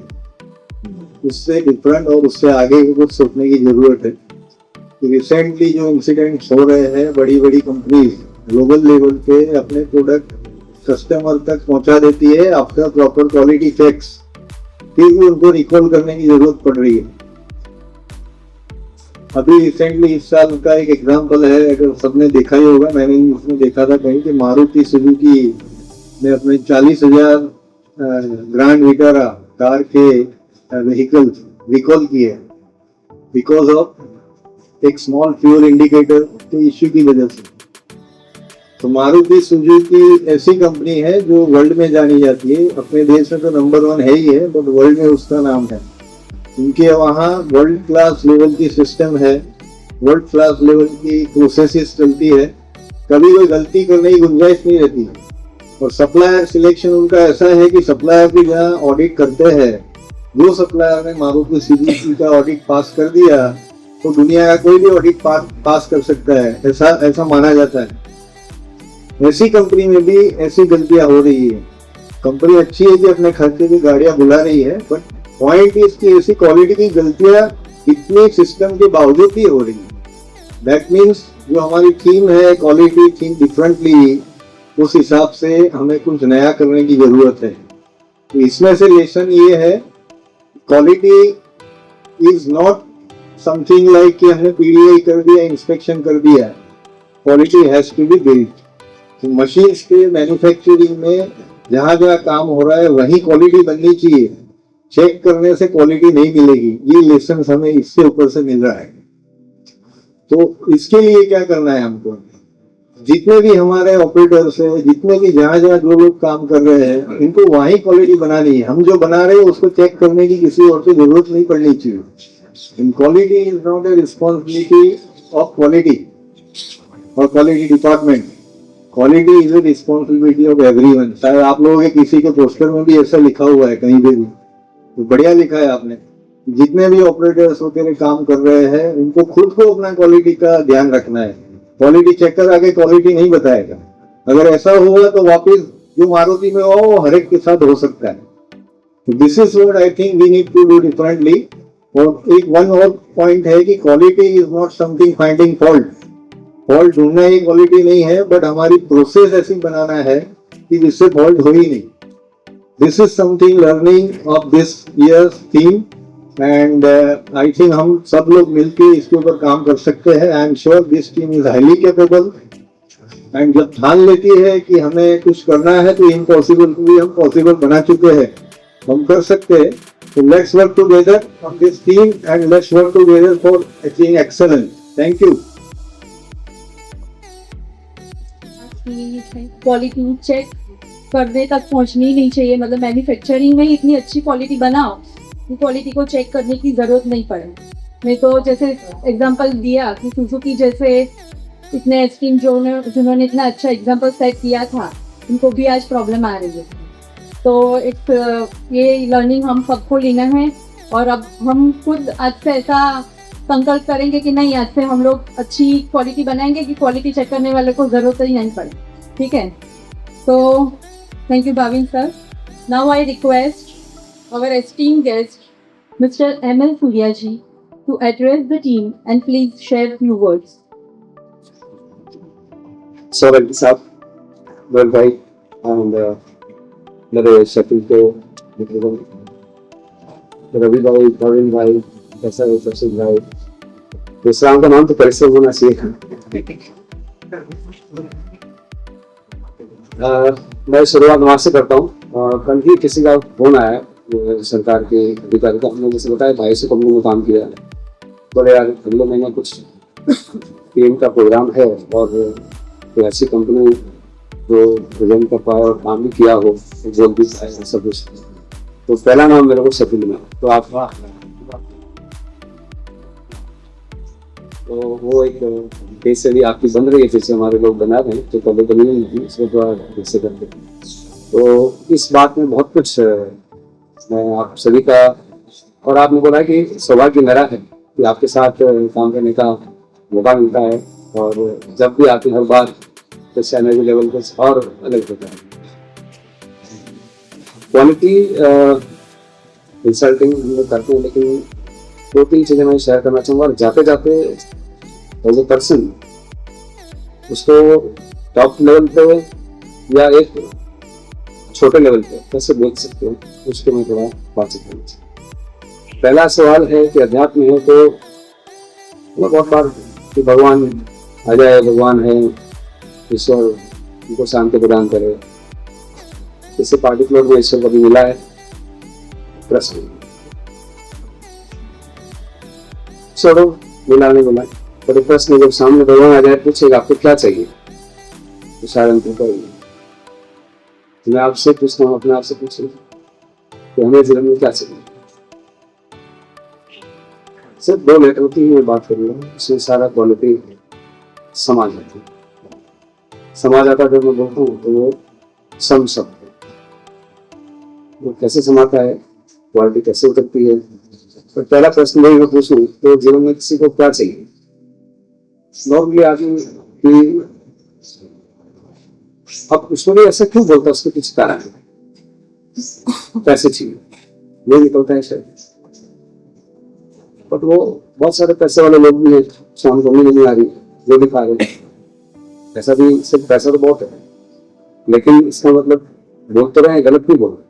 उससे डिफरेंट और उससे आगे कुछ सोचने की जरूरत है। रिसेंटली जो इंसिडेंट्स हो रहे हैं, बड़ी बड़ी कंपनीज ग्लोबल लेवल पे अपने प्रोडक्ट कस्टमर तक पहुंचा देती है आफ्टर प्रॉपर क्वालिटी चेक्स, फिर भी उनको रिकॉल करने की जरूरत पड़ रही है। अभी रिसेंटली इस साल का एक एग्जांपल है, अगर सबने देखा ही होगा, मैंने उसमें देखा था कहीं कि मारुति सुजुकी ने अपने 40,000 ग्रैंड विटारा कार के व्हीकल्स रिकॉल किए बिकॉज ऑफ एक स्मॉल फ्यूल इंडिकेटर के इश्यू की वजह से। तो मारुति सुजुकी ऐसी कंपनी है जो वर्ल्ड में जानी जाती है, अपने देश में तो नंबर 1 है ही है, बट वर्ल्ड में उसका नाम है। उनके वहाँ वर्ल्ड क्लास लेवल की सिस्टम है, वर्ल्ड क्लास लेवल की प्रोसेसेस चलती है, कभी कोई गलती करने की गुंजाइश नहीं रहती। और सप्लायर सिलेक्शन उनका ऐसा है कि सप्लायर भी जहाँ ऑडिट करते हैं, जो सप्लायर ने मारुति सुजुकी का ऑडिट पास कर दिया तो दुनिया का कोई भी ऑडिट पास कर सकता है, ऐसा माना जाता है। ऐसी कंपनी में भी ऐसी गलतियां हो रही है। कंपनी अच्छी है कि अपने खर्चे की गाड़ियां बुला रही है, बट पॉइंट इसकी ऐसी क्वालिटी की गलतियां इतने सिस्टम के बावजूद भी हो रही है। दैट मीन्स जो हमारी थीम है क्वालिटी थिंक डिफरेंटली, उस हिसाब से हमें कुछ नया करने की जरूरत है। तो इसमें से लेसन ये है, quality is not something like कि हमने पीडीआई कर दिया, इंस्पेक्शन कर दिया। Quality has to be built. Machines के मैन्युफैक्चरिंग में जहां जहां काम हो रहा है वही क्वालिटी बननी चाहिए। चेक करने से क्वालिटी नहीं मिलेगी। ये लेसन हमें इससे ऊपर से मिल रहा है। तो इसके लिए क्या करना है हमको, जितने भी हमारे ऑपरेटर्स हैं, जितने भी जहां जहां जो लोग काम कर रहे हैं, इनको वही क्वालिटी बनानी है। हम जो बना रहे हैं उसको चेक करने की किसी और से जरूरत नहीं पड़नी चाहिए। Quality is not a responsibility of quality और quality department. Quality is a responsibility of everyone. शायद आप लोगों के किसी के पोस्टर में भी ऐसा लिखा हुआ है कहीं पे भी, तो बढ़िया लिखा है आपने। जितने भी ऑपरेटर्स वगैरह काम कर रहे हैं उनको खुद को अपना क्वालिटी का ध्यान रखना है। क्वालिटी चेकर आगे क्वालिटी नहीं बताएगा। अगर ऐसा हुआ तो वापस जो मारुति में हो वो हर एक के साथ हो सकता है। This is what I think we need to do differently. और एक वन और पॉइंट है कि quality is not something finding fault. Fault ढूंढना ही क्वालिटी नहीं है, बट हमारी प्रोसेस ऐसी बनाना है कि जिससे फॉल्ट हो ही नहीं। This is something learning of this years theme and I think हम सब लोग मिलकर इसके ऊपर काम कर सकते हैं। I am sure this team is highly capable and जब ठान लेती है कि हमें कुछ करना है तो इम्पॉसिबल को भी हम पॉसिबल बना चुके हैं, हम कर सकते हैं। So let's work together on this team and let's work together for achieving excellence. Thank you. Quality check करने तक पहुंचनी ही नहीं चाहिए। मतलब मैन्युफैक्चरिंग में इतनी अच्छी क्वालिटी बनाओ कि क्वालिटी को चेक करने की जरूरत नहीं पड़े। मैं तो जैसे एग्जांपल दिया कि सुजुकी जैसे इतने स्कीम जिन्होंने इतना अच्छा एग्जांपल सेट किया था, उनको भी आज प्रॉब्लम आ रही है। तो एक ये लर्निंग हम सबको लेना है और अब हम खुद आज से ऐसा संकल्प करेंगे कि नहीं, आज से हम लोग अच्छी क्वालिटी बनाएंगे कि क्वालिटी चेक करने वाले को जरूरत ही नहीं पड़े। ठीक है, तो thank you Bhavin sir. Now I request our esteemed guest mister ML Surya ji to address the team and please share few words. Saurabh साहब, गोयल भाई एंड मेरे शकील के रवि भाई, प्रवीण भाई, कैसा है सचिन भाई, दूसरा का नाम तो परिश्रम होना चाहिए। मैं शुरुआत वहां से करता हूँ। कल ही किसी का फोन आया सरकार के अधिकारी का, हमने जैसे बताया 250 कंपनी में काम किया है। बोले यार अगले महीने कुछ PM का प्रोग्राम है और कोई ऐसी कंपनी जो प्रेजेंट कर पाए और काम भी किया हो, जो भी सब कुछ। तो पहला नाम मेरे को सफील में, तो आप तो वो एक केस से भी आपकी बन रही है, फिर से हमारे लोग बना रहे हैं, तो कभी बनी नहीं थी, इसको थोड़ा कैसे करके। तो इस बात में बहुत कुछ मैं आप सभी का और आपने बोला कि सौभाग्य मेरा है कि आपके साथ काम करने का मौका मिलता है, और जब भी आते हैं हर बार तो एनर्जी लेवल कुछ और अलग होता है। क्वालिटी कंसल्टिंग हम लोग करते हैं, लेकिन 2-3 चीज़ें मैं शेयर करना चाहूँगा। और जाते जाते एज ए पर्सन उसको टॉप लेवल पे या एक छोटे लेवल पे कैसे बोल सकते हैं, उसको मैं थोड़ा बातचीत करना चाहूँ। पहला सवाल है कि अध्यात्म है तो बहुत बार कि भगवान आ जाए, भगवान है, ईश्वर उनको शांति प्रदान करे, किसी पार्टिकुलर में ईश्वर कभी मिला है? प्रश्न छोड़ो, मिला नहीं मिला, पर प्रश्न जब सामने भगवान आ जाए पूछेगा आपको क्या चाहिए, तो शायद अंतर करेंगे। मैं आपसे पूछता हूँ, अपने आप से पूछिए कि हमें जीवन में क्या चाहिए। सिर्फ 2 लेटर की मैं बात करूँगा, उसमें सारा क्वालिटी समा जाती है। समा जाता जब मैं बोलता हूँ तो वो सम शब्द है। वो कैसे समाता है, क्वालिटी कैसे उतरती है। तो पहला प्रश्न मैं पूछूं तो जीवन में किसी को क्या चाहिए? नॉर्मली आदमी कि अब उसमें भी ऐसा क्यों बोलता है, उसके पीछे कारण है, पैसे चाहिए, ये निकलता है शायद। बट वो बहुत सारे पैसे वाले लोग भी हैं, शाम को नहीं आ रही, जो भी खा रहे हैं, पैसा भी, सिर्फ पैसा तो बहुत है, लेकिन इसका मतलब बोल तो रहे हैं, गलत नहीं बोल रहे।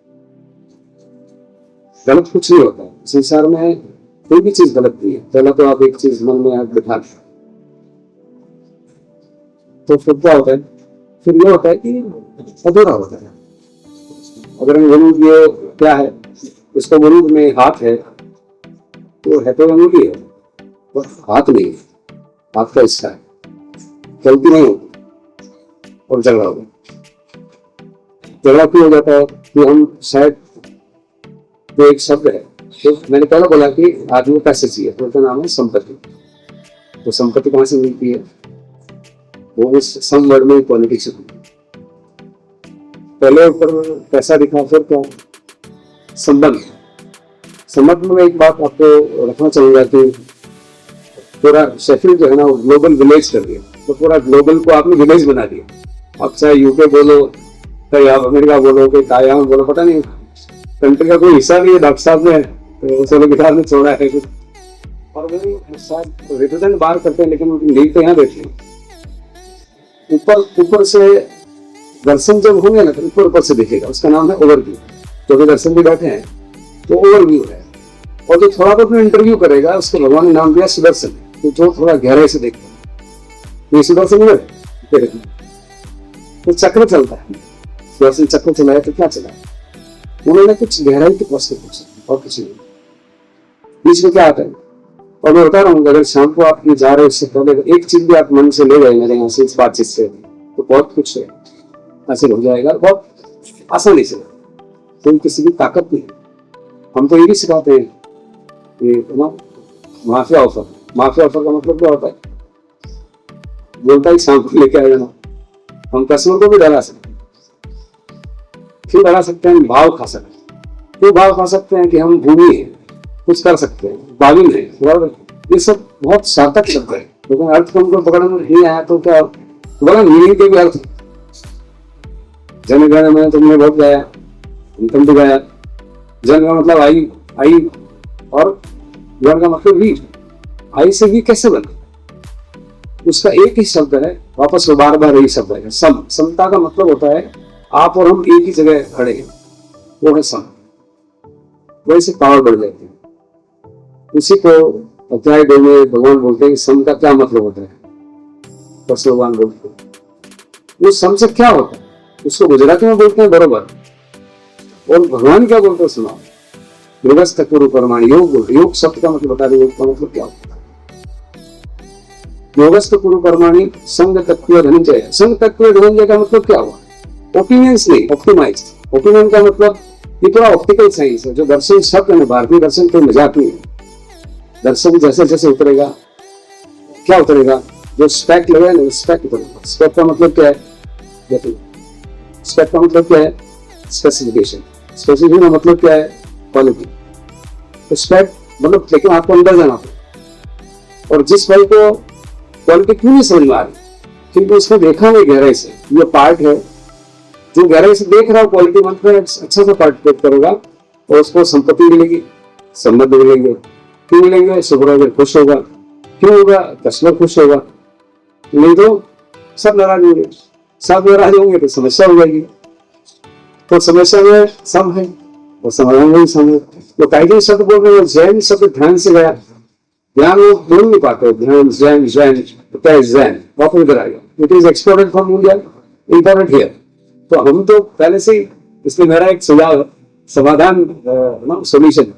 गलत कुछ नहीं होता है संसार में, कोई भी चीज गलत नहीं है। पहला तो आप एक चीज मन में बिठा दें, तो फिर क्या होता है, फिर ये होता है कि अधूरा होता है। अगर हम बोलूं कि ये क्या है, इसको बोलूं में हाथ है, तो है तो अंगुली है, पर हाथ नहीं है, हाथ का हिस्सा है, गलती नहीं होती और झगड़ा होगा। झगड़ा क्यों हो जाता है कि हम शायद जो एक शब्द है, तो मैंने पहले बोला कि आदमी को पैसे चाहिए, तो उसका नाम है संपत्ति। तो संपत्ति कहाँ से मिलती है? वो उस सम वर्ड में क्वालिटी से। पहले ऊपर पैसा दिखा, फिर क्या? संबंध। संबंध में एक बात आपको रखना चाहूंगा कि पूरा शेफील्ड जो है ना, वो ग्लोबल विलेज कर दिया। तो पूरा ग्लोबल को आपने विलेज बना दिया। आप चाहे यूके बोलो, चाहे आप अमेरिका बोलो, कि ताइवान बोलो, पता नहीं कंट्री का कोई हिस्सा नहीं है। डॉक्टर साहब ने तो सोलह गिटार में छोड़ा है कुछ, और वो शायद रिप्रेजेंट बाहर करते हैं, लेकिन उनकी नींव तो यहाँ बैठी है। ऊपर से दर्शन जब होंगे ना, तो ऊपर से दिखेगा, उसका नाम है ओवरव्यू। जो भी दर्शन भी बैठे हैं तो ओवरव्यू है, और जो थोड़ा बहुत इंटरव्यू करेगा उसको भगवान ने नाम दिया सुदर्शन, तो जो थोड़ा गहराई से देखता है। ये सुदर्शन नहीं है, तो चक्र चलता है। सुदर्शन चक्र चलाया तो क्या चला, उन्होंने कुछ गहराई के प्रश्न पूछे और कुछ नहीं। बीच में क्या आता है, और मैं बता रहा हूँ, अगर शाम को आप ये जा रहे हो, इससे पहले एक चीज भी आप मन से ले गए मेरे यहाँ से, इस बातचीत से, तो बहुत कुछ हासिल हो जाएगा, बहुत आसानी से। कोई किसी की ताकत नहीं। हम तो ये भी सिखाते हैं कि माफिया ऑफर। माफिया ऑफर का मतलब क्या होता है? बोलता है शाम को लेके आ जाना। हम कस्टमर को भी डरा सकते हैं, क्यों डरा सकते हैं? भाव खा सकते हैं। क्यों भाव खा सकते हैं? कि हम भूमि है, कुछ कर सकते हैं, बागिन है, ये सब बहुत सार्थक शब्द है, लेकिन अर्थ को हमको पकड़ में नहीं आया तो क्या बड़ा मीनिंग के भी अर्थ। जन गण में तुमने बहुत गाया, तुम भी गाया। जन का मतलब आई, और गण का मतलब वी। आई से वी कैसे बने? उसका एक ही शब्द है, वापस बार बार यही शब्द है, सम। समता का मतलब होता है आप और हम एक ही जगह खड़े हैं, वो है सम। वैसे पावर बढ़ जाती है। उसी को अध्याय 2 में भगवान बोलते हैं सम का क्या मतलब होता है। परसों भगवान बोलते हैं वो सम से क्या होता है, उसको गुजराती में बोलते हैं बरोबर। और भगवान क्या बोलते हैं सुनाओ, योगस्थ कुरु कर्माणि। योग शब्द का मतलब बता रहे, योग का मतलब क्या होता है? योगस्थ कुरु कर्माणि संग तत्व धनंजय। संग तत्व धनंजय का मतलब क्या हुआ? ओपिनियंस नहीं, ऑप्टिमाइज। ओपिनियन का मतलब ये थोड़ा ऑप्टिकल साइंस है। जो दर्शन शब्द है, भारतीय दर्शन कोई मजाक नहीं है। दर्शन जैसे जैसे उतरेगा, क्या उतरेगा? जो स्पेक्ट लगा है ना, स्पेक्ट उतरेगा। स्पेक्ट का मतलब क्या है? स्पेक्ट का मतलब क्या है? स्पेसिफिकेशन। स्पेसिफिकेशन का मतलब क्या है? क्वालिटी। उस टाइप मतलब, लेकिन आपको अंदर जाना पड़ेगा। और जिस भाई को क्वालिटी क्यों नहीं समझ में आ रही, क्योंकि उसने देखा नहीं गहराई से। ये पार्ट है जो गहराई से देख रहा हो क्वालिटी, मतलब अच्छा सा पार्टिसिपेट करेगा और उसको संपत्ति मिलेगी, संबंध मिलेंगे। क्यों मिलेंगे? सुपरवाइजर खुश होगा। क्यों होगा? कस्टमर खुश होगा। नहीं तो सब नाराज होंगे। सब नाराज होंगे तो समस्या हो जाएगी। तो समस्या में सम है और समाधान में भी सम है। तो काइकिंग शब्द बोल रहे हैं, जैन शब्द ध्यान से गया, ध्यान वो बोल नहीं पाते। ध्यान जैन जैन तो क्या है? जैन वापस इधर आएगा। It is exported from India, imported here. तो हम तो पहले से ही, इसमें मेरा एक सुझाव, समाधान, सोल्यूशन।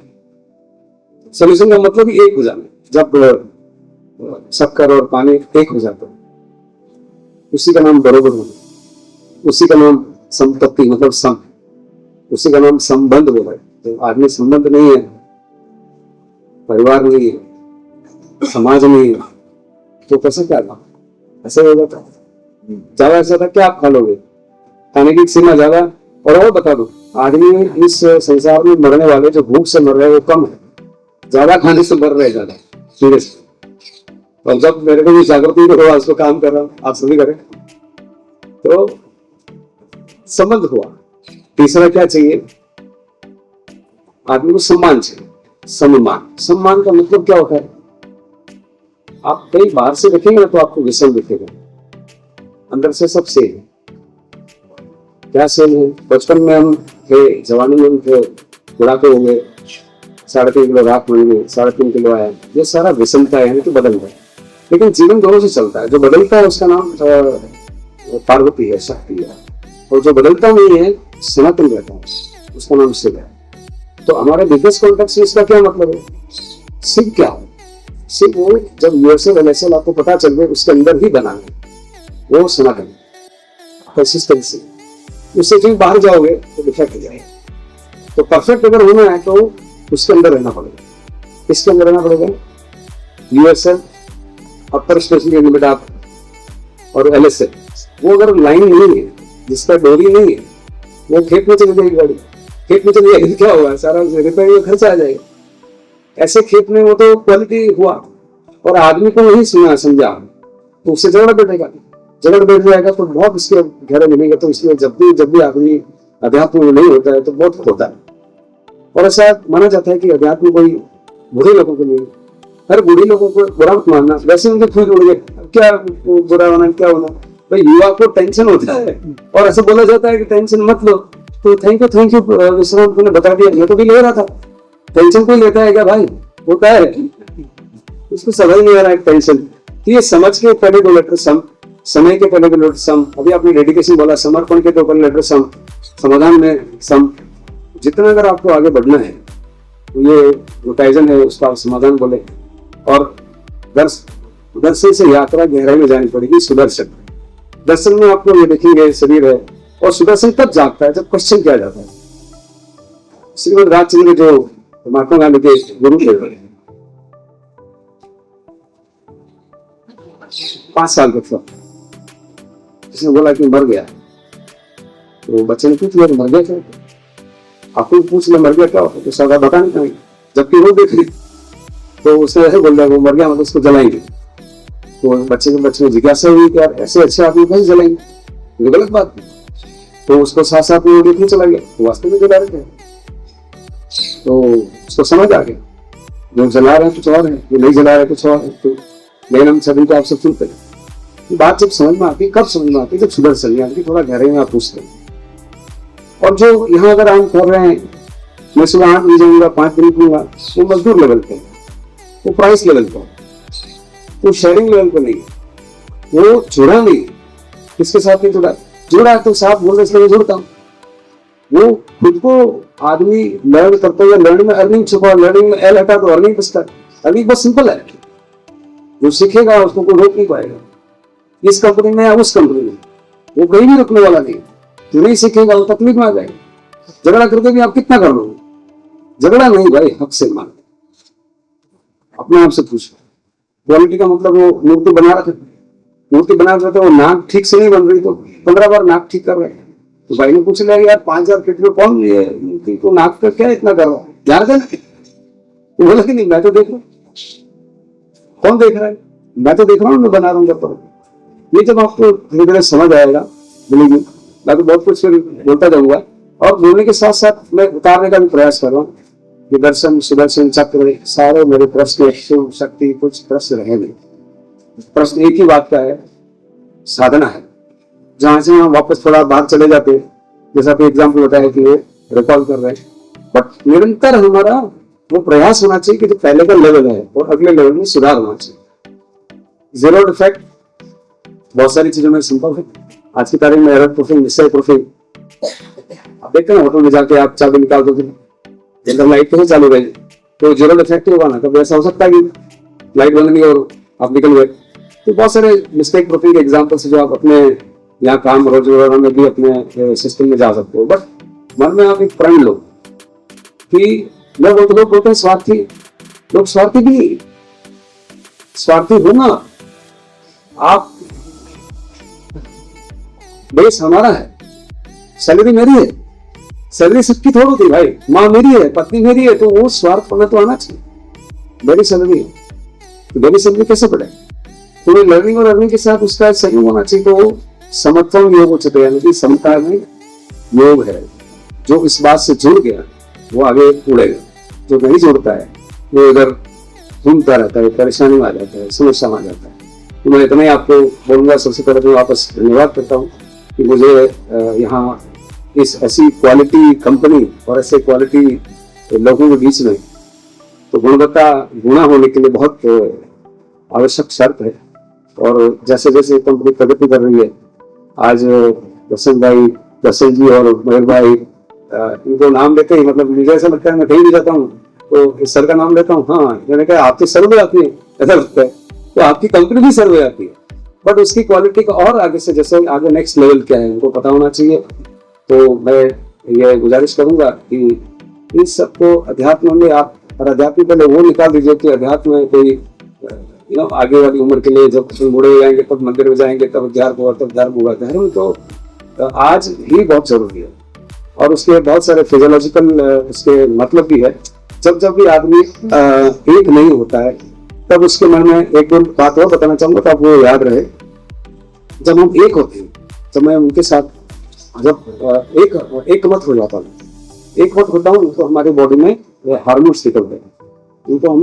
सोल्यूशन का मतलब ही एक हो जाना। जब शक्कर और पानी एक हो जाता है, उसी का नाम बरोबर होना, उसी का नाम संपत्ति मतलब सम, उसी का नाम संबंध बोला है। तो आदमी संबंध नहीं है, परिवार नहीं है, समाज नहीं है, तो कैसे क्या था? ऐसे हो जाता है। ज्यादा ऐसा था क्या आप खा लोगे? खाने की सीमा ज्यादा। और बता दो, आदमी इस संसार में मरने वाले जो भूख से मर रहे हैं वो कम है, ज्यादा खाने से मर रहे ज्यादा, सीरियसली। और जब मेरे को भी जागृति हुआ, उसको काम कर रहा हूँ, आप सभी करें, तो संबंध हुआ। तीसरा क्या चाहिए? आदमी को सम्मान चाहिए। सम्मान, सम्मान का मतलब क्या होता है? आप कहीं बाहर से देखेंगे ना तो आपको विषम दिखेगा, अंदर से सब सेम है। क्या सेम है? बचपन में हम थे, जवानी में हम थे, बुढ़ापे हो गए, 3.5 किलो राख बन गए, 3.5 किलो आया। ये सारा विषमता है, तो बदल गया। लेकिन जीवन दोनों से चलता है। जो बदलता है उसका नाम पार्वती है, शक्ति है। और जो बदलता नहीं है, सनातन रहता है, उसका नाम शिव है। तो हमारे बिजनेस कॉन्टेक्स्ट में इसका क्या मतलब है? शिव क्या है? शिव वो जब यूएसएल एलएसएल आपको पता चल गया, उसके अंदर ही बना है, वो सनातन कंसिस्टेंसी। उससे जो बाहर जाओगे तो डिफेक्ट हो जाएगा। तो परफेक्ट अगर होना है तो उसके अंदर रहना पड़ेगा। किसके अंदर रहना पड़ेगा? यूएसएल, अपर स्टेशन लिमिट आप, और एलएसएल। वो अगर लाइन नहीं है, जिसका डोरी नहीं है, वो खेत में चली जाएगी गाड़ी। खेत में चली जाएगी क्या होगा? सारा रिपेयर में खर्चा आ जाएगा। ऐसे खेत में वो तो क्वालिटी हुआ, और आदमी को नहीं सुना समझा तो उससे झगड़ा बैठेगा। झगड़ बैठ जाएगा तो बहुत उसके गहरे मिलेंगे। तो इसलिए जब भी आदमी अध्यात्म में नहीं होता है तो बहुत होता है। और ऐसा माना जाता है कि अध्यात्म कोई बुरे लोगों के लिए, हर बुरे लोगों को बुरा मत मानना। वैसे उनके फूल उड़ गए, क्या बुरा होना, क्या होना? भाई युवा को टेंशन होता है और ऐसे बोला जाता है कि टेंशन मत लो। तो थैंक यू विश्राम, तुमने बता दिया। ये तो भी ले रहा था। टेंशन कोई लेता है क्या भाई? होता है, उसको समझ नहीं आ रहा है टेंशन। तो ये समझ के पहले दो लेटर सम, समय के पहले दो लेटर सम, अभी आपने डेडिकेशन बोला, समर्पण के 2 पहले लेटर सम, समाधान में सम। जितना अगर आपको आगे बढ़ना है तो ये रोटाइजन है, उसका समाधान बोले। और दर्शन से यात्रा गहराई में जानी पड़ेगी। सुदर्शन, दर्शन में आपको ये देखेंगे शरीर है, और सुदर्शन तब जागता है जब क्वेश्चन किया जाता है। श्रीमद राजचंद्र जो महात्मा गांधी के गुरु थे, 5 साल का था, जिसने बोला कि मर गया। तो बच्चे ने पूछ लिया मर गया क्या? आपको पूछ लिया मर गया क्या होता? तो सादा बता नहीं पाएंगे, जबकि वो देख ली। तो उसने ऐसे बोल दिया वो मर गया, मतलब उसको जलाएंगे। तो बच्चे में जिज्ञासा हुई कि यार ऐसे अच्छे आदमी कैसे जलाएंगे? ये गलत बात है। तो उसको साथ में देखने चला गया, तो वास्तव में जला रहे थे। तो उसको समझ आ गया, जो जला रहे हैं कुछ और है, जो नहीं जला रहे कुछ और है। तो लेकिन हम सभी को आप सब सुनते हैं। बात जब समझ में आती, कब समझ में आती? जब सुदर्शन नहीं आती, थोड़ा गहरे में आप पूछते हैं। और जो यहाँ अगर हम कर रहे हैं, मैं सुबह 8 बजे जाऊंगा, 5 दिन लूंगा, वो मजदूर लेवल पे, वो प्राइस लेवल पे, वो शेयरिंग लेवल पे नहीं, वो जुड़ा नहीं। किसके साथ नहीं जुड़ा? जुड़ा है तो साथ बोल रहे इसलिए मैं जुड़ता हूँ। वो खुद को आदमी लर्न करते हुए, लर्निंग में अर्निंग छुपा, लर्निंग में एल हटा तो अर्निंग बचता है। अर्निंग बहुत सिंपल है, जो सीखेगा उसको कोई रोक नहीं पाएगा। इस कंपनी में या उस कंपनी में वो कहीं भी रुकने वाला नहीं। जो नहीं सीखेगा वो तकलीफ में आ जाएगा। झगड़ा करके भी आप कितना कर लोगे? झगड़ा नहीं भाई, हक से मान, अपने आप से पूछो। क्वालिटी का मतलब वो मूर्ति बना रहे थे, मूर्ति बना रहे थे, वो नाक ठीक से नहीं बन रही, तो 15 बार नाक ठीक कर रहे हैं। तो भाई ने पूछ लिया यार 5000 फीट में कौन ये मूर्ति को नाक का क्या इतना कर रहा है? ध्यान देना, तो बोला कि नहीं मैं तो देख रहा हूँ। कौन देख रहा है? मैं तो देख रहा हूँ, मैं बना रहा हूँ जब तक। ये जब आपको धीरे धीरे समझ आएगा, बिलीव मैं तो बहुत कुछ फिर बोलता जाऊंगा, और बोलने के साथ साथ मैं उतारने का भी प्रयास कर रहा हूँ कि दर्शन सुदर्शन चक्र सारे मेरे प्रश्न शिव शक्ति कुछ प्रश्न रहे नहीं। प्रश्न एक ही बात का है, साधना है। जहां से हम वापस थोड़ा बाहर चले जाते हैं, जैसा आपने एग्जाम्पल बताया कि ये रिकॉल कर रहे हैं, बट निरंतर हमारा वो प्रयास होना चाहिए कि जो पहले का लेवल है और अगले लेवल में सुधार होना चाहिए। जीरो डिफेक्ट बहुत सारी चीजों में संभव है। आज की तारीख में एरर प्रूफिंग, मिसटेक प्रूफिंग, आप देखते हैं होटल में जाके आप चाबी निकाल दोगे, एकदम लाइट कहीं चालू रहेगी, तो जीरो डिफेक्ट होगा ना। कभी ऐसा हो सकता है कि लाइट बंद नहीं और आप निकल गए। तो बहुत सारे मिस्टेक प्रूफिंग के एग्जाम्पल से जो आप अपने यहाँ काम रोजगार में भी अपने सिस्टम में जा सकते हो। बट मन में आप एक प्रण लो कि लोग बोलते हैं स्वार्थी, लोग स्वार्थी भी नहीं, स्वार्थी होना आप, बेस हमारा है, सैलरी मेरी है, सैलरी सबकी थोड़ी होती भाई, माँ मेरी है, पत्नी मेरी है, तो वो स्वार्थ होना तो आना चाहिए। मेरी सैलरी है तो मेरी सैलरी कैसे बढ़े? तो लर्निंग और अर्निंग के साथ उसका सही होना चाहिए। तो समत्वम योग उच्चते, यानी कि समता में योग है। जो इस बात से जुड़ गया वो आगे उड़ेगा, जो नहीं जुड़ता है वो इधर घूमता रहता है, परेशानी में आ जाता है, समस्या में आ जाता है। तो मैं इतना ही आपको बोलूंगा। सबसे पहले मैं वापस धन्यवाद करता हूँ कि मुझे यहाँ इस ऐसी क्वालिटी कंपनी और ऐसे क्वालिटी लोगों के बीच में तो गुणवत्ता गुणा होने के लिए बहुत आवश्यक शर्त है। और जैसे जैसे कंपनी प्रगति कर रही है, आज दर्शन जी और महेश भाई, इनको नाम लेते ही मतलब मुझे ऐसा लगता है, मैं कहीं भी जाता हूँ तो इस सर का नाम लेता हूँ, हाँ मैंने कहा आपकी सर्वे आती है, ऐसा लगता है। तो आपकी कंपनी भी सर्वे आती है, बट उसकी क्वालिटी का और आगे से जैसे आगे नेक्स्ट लेवल क्या है उनको पता होना चाहिए। तो मैं ये गुजारिश करूंगा कि इन सबको अध्यात्म में आप, और अध्यात्म पहले वो निकाल दीजिए कि अध्यात्म में कोई आगे वाली उम्र के लिए जब बूढ़े हो जाएंगे तब मंदिर में जाएंगे, तब अध्यात्म होगा, तब धर्म होगा। धर्म तो आज ही बहुत जरूरी है, और उसके बहुत सारे फिजियोलॉजिकल उसके मतलब भी है। जब जब भी आदमी एक नहीं होता है तब उसके मन में एक दो बात और बताना चाहूंगा तो आपको याद रहे। जब हम एक होते हैं, जब मैं उनके साथ जब एक मत हो जाता हूँ, एक मत होता हूँ, तो हमारी बॉडी में हार्मोन्स निकलते हैं। उनको हम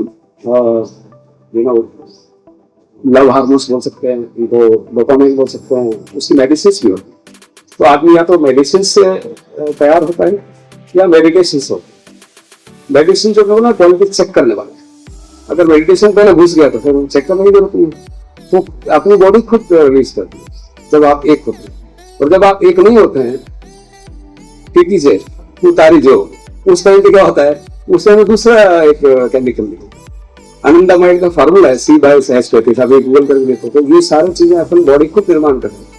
लव हार्मोन्स बोल सकते हैं, इनको डोपामाइन बोल सकते हैं। उसकी मेडिसिन भी होती है। तो आदमी या तो मेडिसिन से तैयार होता है या मेडिटेशन से होता है। मेडिसिन जो है ना क्वालिटी चेक करने वाला है। अगर मेडिटेशन पहले घुस गया तो फिर चेक करने की जरूरत नहीं है, तो अपनी बॉडी खुद रिलीज करती है जब आप एक होते हैं। और जब आप एक नहीं होते हैं, पीटी से उतारी जो उस टाइम पे क्या होता है, उस टाइम दूसरा एक केमिकल निकलता है। आनंदामय का फार्मूला है C/H20, आप गूगल करके देखो। तो ये सारी चीजें अपन बॉडी खुद निर्माण करते हैं।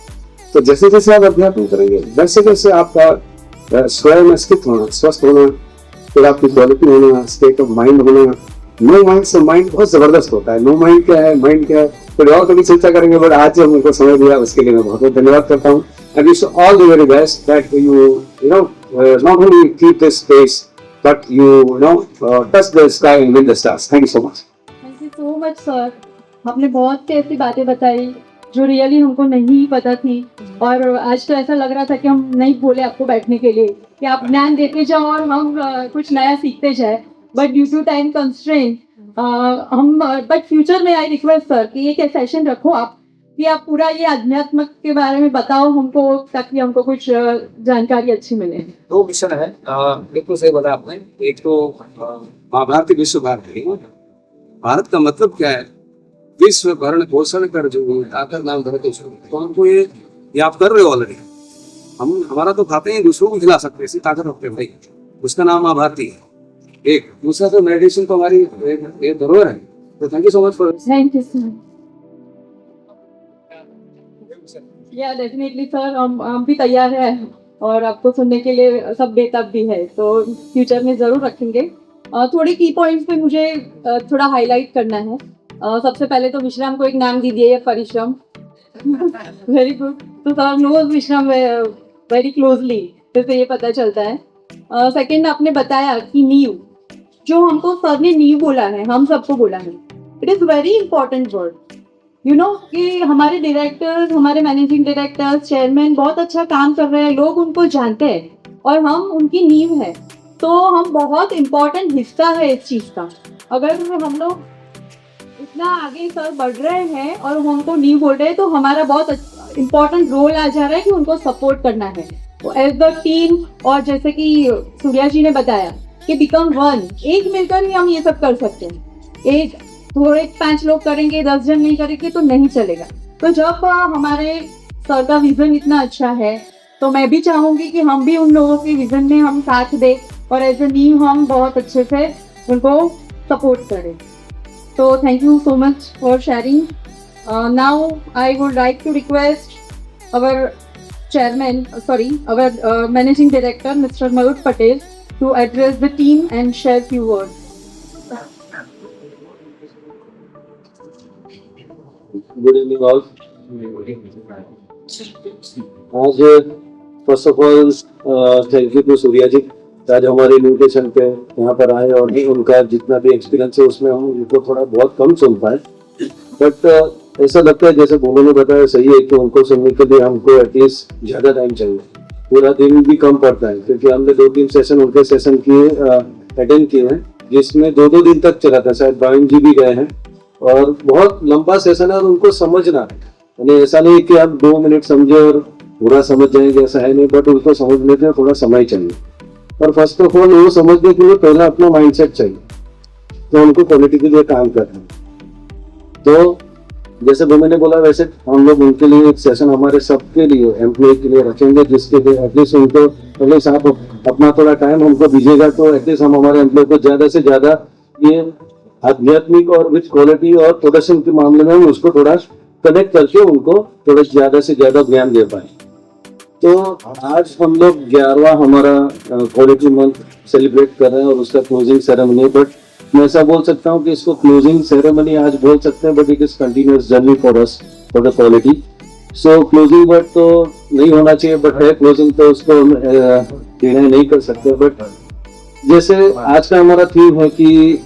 तो जैसे जैसे आप अध्यात्म करेंगे वैसे वैसे आपका स्वयं में स्थित होना, स्वस्थ होना, फिर आपकी क्वालिटी होना, स्टेट ऑफ माइंड होना। नो माइंड से माइंड बहुत जबरदस्त होता है। नो माइंड क्या है, माइंड क्या है, फिर और कभी चर्चा करेंगे। बट आज जब मुझको समय दिया उसके लिए मैं बहुत बहुत धन्यवाद करता हूँ। And wish all the very best that you not only keep this space but you touch the sky and win the stars. Thank you so much. Thank you so much sir. आपने बहुत सी ऐसी बातें बताई जो really हमको नहीं पता थी, और आज तो ऐसा लग रहा था कि हम नहीं बोले आपको बैठने के लिए कि आप ज्ञान देते जाओ और हम कुछ नया सीखते जाए। But due to time constraint हम बट फ्यूचर में आई रिक्वेस्ट सर कि एक सेशन रखो आप, कि आप पूरा ये अध्यात्म के बारे में बताओ हमको, ताकि हमको कुछ जानकारी अच्छी मिले। दो मिशन है, बिल्कुल सही बताया आपने। एक तो महाभारती विश्व भारती। भारत का मतलब क्या है? विश्व भरण पोषण कर जो आकर नाम धरते। तो हमको ये आप कर रहे हो ऑलरेडी। हम हमारा तो खाते हैं, दूसरों को खिला सकते हैं, इसी ताकत रखते हैं भाई। उसका नाम महाभारती है। एक दूसरा तो मेडिटेशन तो हमारी एक धरोहर है। तो thank you so much for. Thank you sir. या डेफिनेटली सर, हम भी तैयार हैं और आपको सुनने के लिए सब बेताब भी है, तो फ्यूचर में ज़रूर रखेंगे। थोड़ी की पॉइंट्स पे मुझे थोड़ा हाईलाइट करना है। सबसे पहले तो विश्राम को एक नाम दीजिए, परिश्रम। Very good. तो सर नोज विश्राम वेरी क्लोजली, जैसे ये पता चलता है। सेकंड आपने बताया कि नींव, जो हमको सर ने नहीं बोला है, हम सबको बोला है. It is very important word. You know कि हमारे डायरेक्टर्स, हमारे मैनेजिंग डायरेक्टर्स, चेयरमैन बहुत अच्छा काम कर रहे हैं, लोग उनको जानते हैं और हम उनकी नींव है. तो हम बहुत इम्पोर्टेंट हिस्सा है इस चीज़ का. अगर हम लोग इतना आगे सर बढ़ रहे हैं और वो हमको नहीं बोल रहे हैं तो हमारा बहुत इम्पोर्टेंट रोल आ जा रहा है कि उनको सपोर्ट करना है एज द टीम. और जैसे कि सूर्या जी ने बताया कि बिकम वन, एक मिलकर ही हम ये सब कर सकते हैं. एक थोड़े 5 लोग करेंगे, 10 जन नहीं करेंगे तो नहीं चलेगा. तो जब हमारे सर का विजन इतना अच्छा है तो मैं भी चाहूंगी कि हम भी उन लोगों के विजन में हम साथ दें और एज अ नीव हम बहुत अच्छे से उनको सपोर्ट करें. So thank you so much for sharing. Now I would like to request our managing director, Mr. Mayur Patel, to address the team and share few words. Good evening all. आज first of all thank you to Surya ji, आज हमारे invitation पे यहाँ पर आए और उनका जितना भी एक्सपीरियंस है उसमें हम उनको थोड़ा बहुत कम सुन पाए. बट ऐसा लगता है जैसे भूमि ने बताया सही है कि उनको सुनने के लिए हमको एटलीस्ट ज्यादा टाइम चाहिए. पूरा दिन भी कम पड़ता है क्योंकि हमने 2-3 सेशन उनके सेशन किए अटेंड किए हैं जिसमें 2-2 दिन तक चला था. शायद भाविन जी भी गए हैं और बहुत लंबा सेशन है और उनको समझना है. यानी ऐसा नहीं कि आप 2 मिनट समझे और पूरा समझ जाएंगे, ऐसा है नहीं. बट उनको समझने के लिए थोड़ा समय चाहिए. और फर्स्ट ऑफ ऑल वो समझने के लिए पहला अपना माइंडसेट चाहिए. तो उनको क्वालिटी के लिए काम करना है. तो जैसे भूमि ने बोला वैसे हम लोग उनके लिए एक सेशन हमारे सबके लिए एम्प्लॉय के लिए रखेंगे जिसके लिए एटलीस्ट उनको एटलीस्ट आप अपना थोड़ा टाइम हमको दीजिएगा तो एटलीस्ट हम हमारे एम्प्लॉय को ज्यादा से ज्यादा ये आध्यात्मिक और विच क्वालिटी और प्रोडक्शन के मामले में हम उसको थोड़ा कनेक्ट करके उनको थोड़ा ज्यादा से ज्यादा ज्ञान दे पाए. तो आज हम लोग 11वां हमारा क्वालिटी मंथ सेलिब्रेट कर रहे हैं और उसका क्लोजिंग सेरेमनी. बट मैं ऐसा बोल सकता हूँ कि इसको क्लोजिंग सेरेमनी आज बोल सकते हैं but it is continuous journey for us for the quality. So closing word तो नहीं होना चाहिए बट है क्लोजिंग, तो उसको डिनाई नहीं कर सकते. बट जैसे आज का हमारा थीम है कि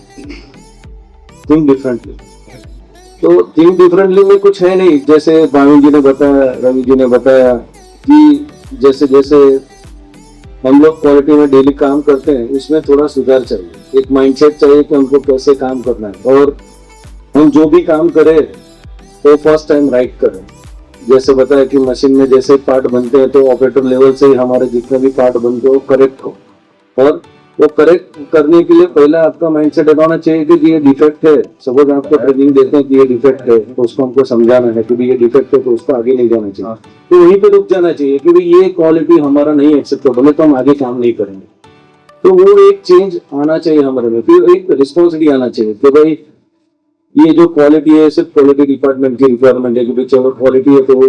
थिंक डिफरेंटली. तो थिंक डिफरेंटली में कुछ है नहीं. जैसे भाविन जी ने बताया, रवि जी ने बताया कि जैसे जैसे हम लोग क्वालिटी में डेली काम करते हैं उसमें थोड़ा सुधार चाहिए. एक माइंडसेट चाहिए कि हमको कैसे काम करना है और हम जो भी काम करें तो फर्स्ट टाइम राइट करें. जैसे बताया कि मशीन में जैसे पार्ट बनते हैं तो ऑपरेटर लेवल से ही हमारे जितने भी पार्ट बनते हैं वो करेक्ट हो. और वो करेक्ट करने के लिए पहला आपका माइंडसेट होना चाहिए कि ये डिफेक्ट है. सपोज आपको ट्रेनिंग देते हैं कि ये डिफेक्ट है तो उसको हमको समझाना है कि ये डिफेक्ट है तो उसको आगे नहीं जाना चाहिए. तो वहीं पे रुक जाना चाहिए कि भाई ये क्वालिटी हमारा नहीं एक्सेप्टेबल है तो हम आगे काम नहीं करेंगे. तो वो एक चेंज आना चाहिए हमारे में. फिर एक रिस्पॉन्सिबिलिटी आना चाहिए कि भाई ये जो क्वालिटी है सिर्फ क्वालिटी डिपार्टमेंट की रिक्वायरमेंट है कि भाई चलो क्वालिटी है तो वो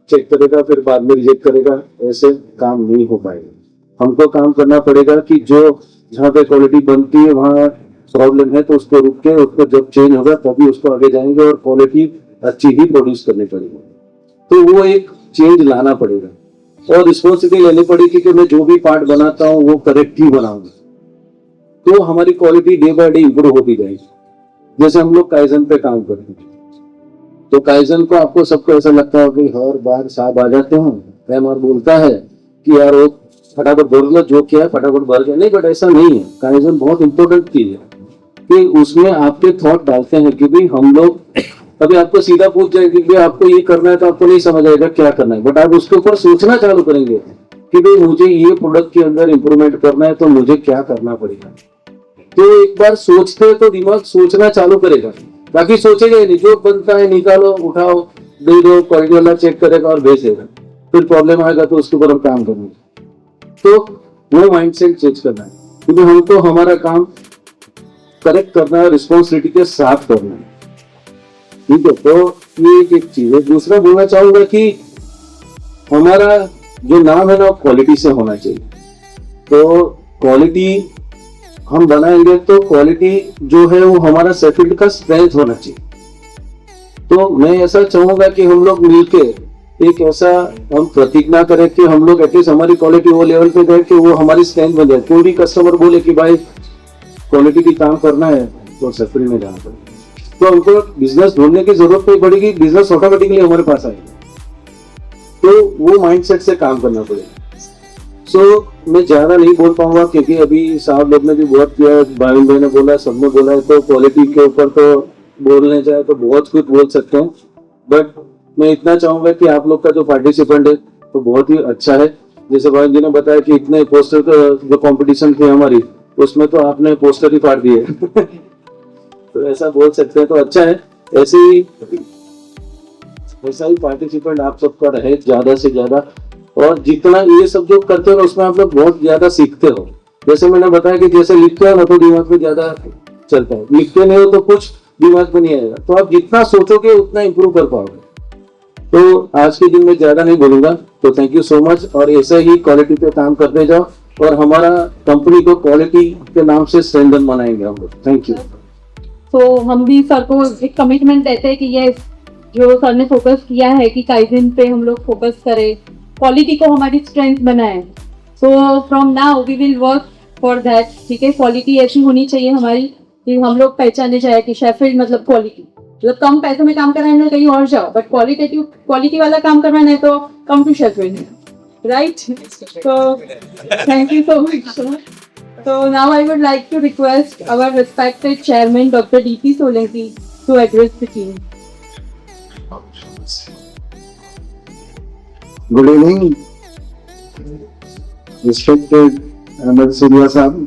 चेक करेगा फिर बाद में रिजेक्ट करेगा. ऐसे काम नहीं हो पाएगा. हमको काम करना पड़ेगा कि जो जहाँ पे क्वालिटी बनती है वहाँ प्रॉब्लम है तो उसको रुक के उसको जब चेंज होगा तभी उसको आगे जाएंगे और क्वालिटी अच्छी ही प्रोड्यूस करनी पड़ेगी. तो वो एक चेंज लाना पड़ेगा और रिस्पॉन्सिबिलिटी लेनी पड़ेगी कि मैं जो भी पार्ट बनाता हूँ वो करेक्ट ही बनाऊंगा. तो हमारी quality day by day improve होती जाएगी. जैसे हम लोग काइजन पे काम करते हैं तो काइजन को आपको सबको ऐसा लगता है कि हर बार साहब आ जाते हैं एमआर बोलता है कि यार वो फटाफट भर लो, जो किया है फटाफट भर गया. नहीं, बट ऐसा नहीं है. काइजन बहुत इंपॉर्टेंट चीज है कि उसमें आपके थॉट डालते हैं कि भाई हम लोग अभी आपको सीधा पूछ जाएंगे कि आपको ये करना है तो आपको नहीं समझ आएगा क्या करना है. बट आप उसके ऊपर सोचना चालू करेंगे कि भाई मुझे ये प्रोडक्ट के अंदर इंप्रूवमेंट करना है तो मुझे क्या करना पड़ेगा. तो एक बार सोचते हैं तो दिमाग सोचना चालू करेगा. बाकी सोचेगा ही नहीं, जो बनता है निकालो, उठाओ, दे दो, क्वालिटी वाला चेक करेगा और भेज देगा. फिर प्रॉब्लम आएगा तो उसके ऊपर हम काम करेंगे. तो वो माइंडसेट चेंज करना है क्योंकि हमको हमारा काम करेक्ट करना है, रिस्पॉन्सिबिलिटी के साथ करना है. ठीक है, तो ये एक चीज है. दूसरा बोलना चाहूंगा कि हमारा जो नाम है ना क्वालिटी से होना चाहिए. तो क्वालिटी हम बनाएंगे तो क्वालिटी जो है वो हमारा सेफील्ड का स्ट्रेंथ होना चाहिए. तो मैं ऐसा चाहूंगा कि हम लोग मिलके एक ऐसा हम प्रतिज्ञा करें कि हम लोग एटलीस्ट हमारी क्वालिटी वो लेवल पे गए कि वो हमारी स्ट्रेंथ बन जाए. कोई भी कस्टमर बोले कि भाई क्वालिटी की काम करना है तो सेफ्री में जाना पड़ेगा। तो हमको बिजनेस ढूंढने की जरूरत नहीं पड़ेगी, बिजनेस ऑटोमेटिकली हमारे पास आएगा। तो वो माइंडसेट से काम करना पड़ेगा। मैं ज्यादा नहीं बोल पाऊंगा क्योंकि अभी साहब लोग ने भी बहुत किया, भाई ने बोला, सबने बोला है, तो क्वालिटी के ऊपर तो बोलने जाए तो बहुत कुछ बोल सकते हैं। बट मैं इतना चाहूंगा कि आप लोग का जो पार्टिसिपेंट है तो बहुत ही अच्छा है। जैसे भाई जी ने बताया कि इतने पोस्टर जो कंपटीशन थी हमारी, उसमें तो आपने पोस्टर ही फाड़ दिए तो ऐसा बोल सकते हैं, तो अच्छा है। ऐसा ही पार्टिसिपेंट आप सबका रहे ज्यादा से ज्यादा, और जितना ये सब जो करते हो उसमें आप लोग बहुत ज्यादा सीखते हो। जैसे मैंने बताया कि जैसे लिखते हो ना तो दिमाग में ज्यादा चलता है, लिखते नहीं हो तो कुछ दिमाग में नहीं आएगा। तो आप जितना सोचोगे उतना इंप्रूव कर पाओगे। तो आज के दिन में ज्यादा नहीं बोलूंगा, तो थैंक यू सो मच। और ऐसे ही क्वालिटी पे काम करते जाओ और हमारा कंपनी को क्वालिटी के नाम से स्ट्रेंथन बनाएंगे हम लोग। Thank you. तो हम भी सर को एक कमिटमेंट देते हैं कि ये जो सर ने फोकस किया है कि काइजन पे हम लोग फोकस करें, क्वालिटी को हमारी स्ट्रेंथ बनाए। So from now we will work for that. ठीक है, क्वालिटी ऐसी होनी चाहिए हमारी कि हम लोग पहचाने जाए कि शेफील्ड मतलब क्वालिटी, मतलब कम पैसों में काम कराना है कहीं और जाओ, बट क्वालिटी वाला काम करवाना है तो कम टू शेफील्ड, राइट? तो thank you so much. So now I would like to request our respected chairman, Dr. D.P. Solanki, to address the team. Good evening, respected Ahmed Surya Sahab,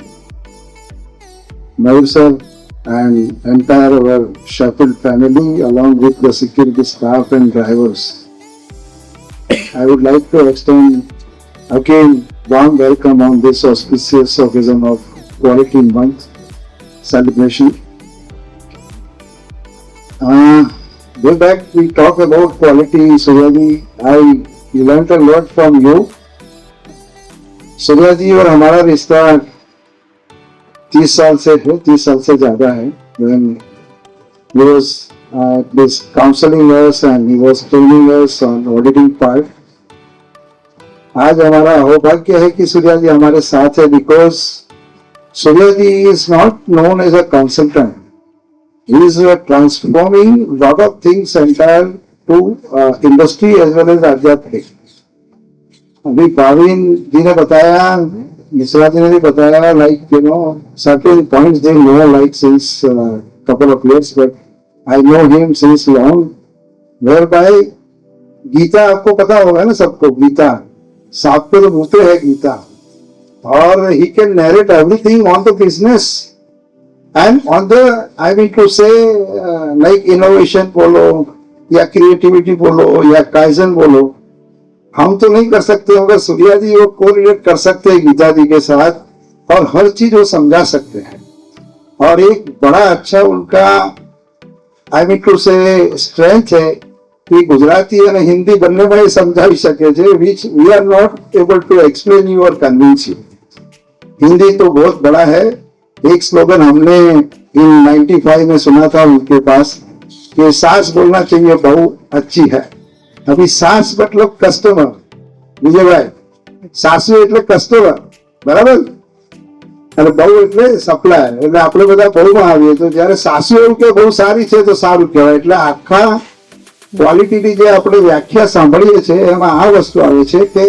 Nair sir, and entire our Sheffield family, along with the security staff and drivers. I would like to extend again warm welcome on this auspicious occasion of Quality Month celebration. Way back we talk about quality, Suryaji. I learned a lot from you. Suryaji और हमारा रिश्ता 30 साल से है, 30 साल से ज्यादा है. When he was counseling us and he was training us on auditing part. आज हमारा सौभाग्य है कि सूर्या जी हमारे साथ है, because Surya ji is not known as a consultant, he is transforming lot of things entire to industry as well as आध्यात्मिक. अभी भाविन जी ने बताया, मिश्रा जी ने भी बताया, like you know certain points they know like since couple of years, but I know him since long. Where by Gita आपको पता होगा ना सबको, गीता सांप पे तो मुंहते है गीता, और he can narrate everything on the business and on the, I mean to say like innovation बोलो या creativity बोलो या काइजन बोलो, हम तो नहीं कर सकते, मगर सूर्या जी वो कोरिलेट कर सकते हैं गीता जी के साथ और हर चीज वो समझा सकते हैं. और एक बड़ा अच्छा उनका I mean to say strength है कि गुजराती અને હિન્દી બંનેમાં સમજાવી શકે છે, which we are not able to explain you or convince you. Hindi तो बहुत बड़ा है. एक स्लोगन हमने इन 95 में सुना था उनके पास कि सास बोलना चाहिए बहू अच्छी है. अभी सास मतलब कस्टमर, विजय भाई, सासू એટલે કસ્ટમર, બરાબર, અને બહુ એટલે સપ્લાયર. એટલે આપણે બધા બહુમાં આવીએ તો જ્યારે સાસુ એવું કે બહુ સારી છે તો સારું કહેવાય. એટલે આખા ક્વોલિટીની જે આપણે વ્યાખ્યા સાંભળીએ છીએ એમાં આ વસ્તુ આવે છે કે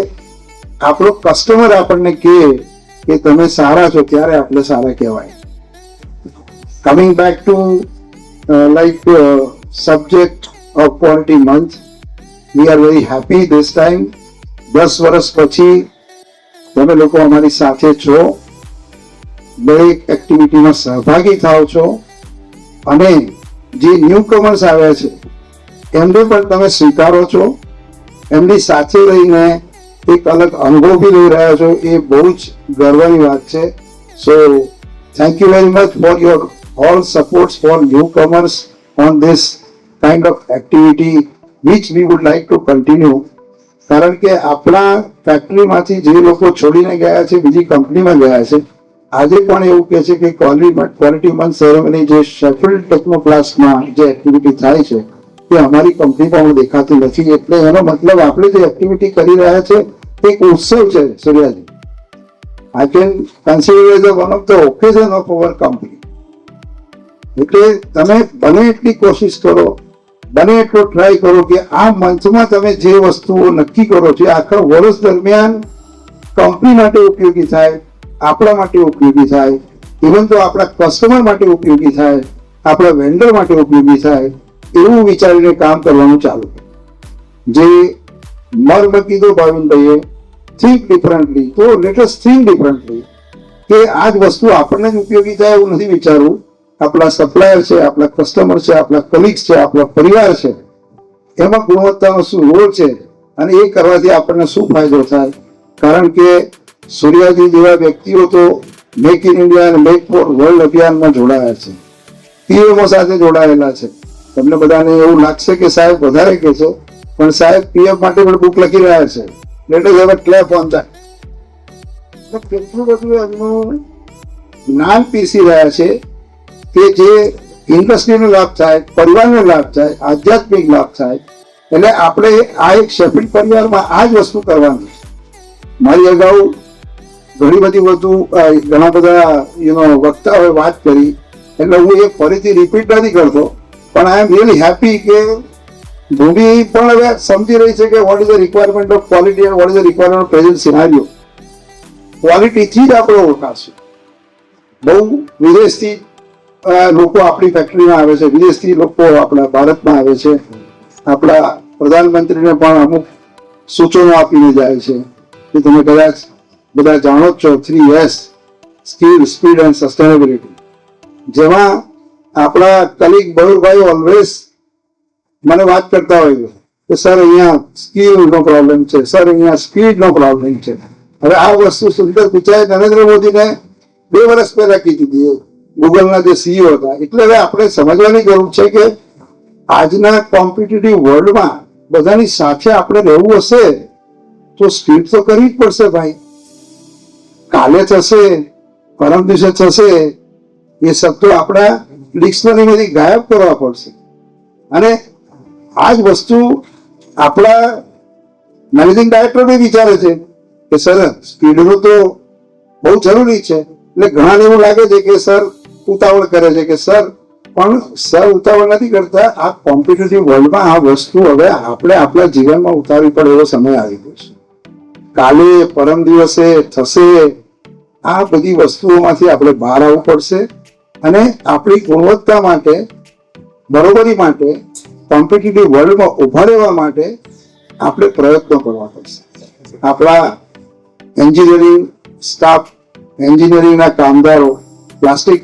આપણો કસ્ટમર આપણને કહે કે તમે સારા છો ત્યારે આપણે સારા કહેવાય. Coming back to like subject of quality month, we are very happy this time. 10 વર્ષ પછી તમે લોકો અમારી સાથે છો, દરેક એક્ટિવિટીમાં સહભાગી થાઓ છો, અને જે ન્યૂ કમર્સ આવ્યા છે એમને પણ તમે સ્વીકારો છો, એમની સાથે રહીને એક અલગ અનુભવ બી લઈ રહ્યા છો, એ બહુ જ ગર્વની વાત છે. So thank you very much for your all supports for newcomers on this kind of activity which we would like to continue. કારણ કે આપણા ફેક્ટરીમાંથી જે લોકો છોડીને ગયા છે, બીજી કંપનીમાં ગયા છે, આજે પણ એવું કહે છે કે ક્વોલિટી મંથ સેરેમની જે શેફિલ્ડ ટેક્નોપ્લાસ્ટમાં જે એક્ટિવિટી થાય છે તે અમારી કંપનીમાં દેખાતી નથી. એટલે એનો મતલબ આપણે જે એક્ટિવિટી કરી રહ્યા છે એક ઉત્સવ છે સૂર્યાજી. I can consider it as one of the occasion of our company. એટલે તમે બને એટલી કોશિશ કરો, બને એટલો ટ્રાય કરો કે આ મંચમાં તમે જે વસ્તુઓ નક્કી કરો છો આખા વર્ષ દરમિયાન કંપની માટે ઉપયોગી થાય, આપણા માટે ઉપયોગી થાય, ઇવન તો આપણા કસ્ટમર માટે ઉપયોગી થાય, આપણા વેન્ડર માટે ઉપયોગી થાય, એવું વિચારીને કામ કરવાનું ચાલુ. જે મર્મ કીધો ભાવિનભાઈએ, થિંક ડિફરન્ટલી, તો લેટ અસ થિંક ડિફરન્ટલી કે આ જ વસ્તુ આપણને જ ઉપયોગી થાય એવું નથી વિચારવું. આપણા સપ્લાયર છે, આપણા કસ્ટમર છે, આપણા કલીગ્સ છે, આપણા પરિવાર છે, એમાં ગુણવત્તાનો શું રોલ છે અને એ કરવાથી આપણને શું ફાયદો થાય. કારણ કે સૂર્યાજી જેવા વ્યક્તિઓ તો મેક ઇન ઇન્ડિયા અને મેક ફોર વર્લ્ડ અભિયાનમાં જોડાયા છે, પીએમઓ સાથે જોડાયેલા છે. તમને બધાને એવું લાગશે કે સાહેબ વધારે કે છે, પણ સાહેબ પીએમ માટે પણ બુક લખી રહ્યા છે. Let us have a clap on that. કેટલું બધું એમનું જ્ઞાન પીસી રહ્યા છે કે જે ઇન્ડસ્ટ્રીનો લાભ થાય, પરિવારનો લાભ થાય, આધ્યાત્મિક લાભ થાય. એટલે આપણે આ એક શેફિલ્ડ પરિવારમાં આ જ વસ્તુ કરવાની છે. મારી અગાઉ ઘણી બધી ઘણા બધા વક્તાઓએ વાત કરી, એટલે હું એ ફરીથી રિપીટ નથી કરતો, પણ આઈ એમ રિયલી હેપી કે ભૂમિ પણ હવે સમજી રહી છે કે what is the requirement of quality and what is the requirement of present scenario. ક્વોલિટીથી જ આપણે ઓળખાશું. બહુ વિદેશથી લોકો આપણી ફેક્ટરીમાં આવે છે, વિદેશથી લોકો આપણા ભારતમાં આવે છે, આપણા પ્રધાનમંત્રીને પણ અમુક સૂચનો આપીને જાય છે કે તમે કદાચ બધા જાણો જ છો 3S, skill, speed and sustainability. જેમાં આપણા કલીગ બળુરભાઈ ઓલવેઝ મને વાત કરતા હોય કે સર અહીંયા સ્કિલનો પ્રોબ્લેમ છે, સર અહીંયા સ્પીડનો પ્રોબ્લેમ છે. હવે આ વસ્તુ સુંદર પિચાએ નરેન્દ્ર મોદીને 2 વર્ષ પહેલા કીધી હતી, ગૂગલના જે સીઈઓ હતા. એટલે હવે આપણે સમજવાની જરૂર છે કે આજના કોમ્પિટિટિવ વર્લ્ડમાં બધાની સાથે આપણે રહેવું હશે તો સ્પીડ તો કરવી જ પડશે ભાઈ. કાલે થશે, પરમ દિવસે થશે, એ શબ્દો આપણા ડિક્શનરીમાંથી ગાયબ કરવા પડશે. અને આ જ વસ્તુ આપણા મેનેજિંગ ડાયરેક્ટર બી વિચારે છે કે સર સ્પીડનું તો બહુ જરૂરી છે. એટલે ઘણાને એવું લાગે છે કે સર ઉતાવળ કરે છે કે સર, પણ સર ઉતાવળ નથી કરતા. આ કોમ્પિટિટિવ વર્લ્ડમાં આ વસ્તુ હવે આપણે આપણા જીવનમાં ઉતારવી પડે એવો સમય આવી ગયો છે. કાલે, પરમ દિવસે થશે, આ બધી વસ્તુઓમાંથી આપણે બહાર આવવું પડશે અને આપણી ગુણવત્તા માટે, બરોબરી માટે, કોમ્પિટિટિવ વર્લ્ડમાં ઉભા રહેવા માટે આપણે પ્રયત્નો કરવા પડશે. આપણા એન્જિનિયરિંગ સ્ટાફ, એન્જિનિયરિંગના કામદારો, પ્લાસ્ટિક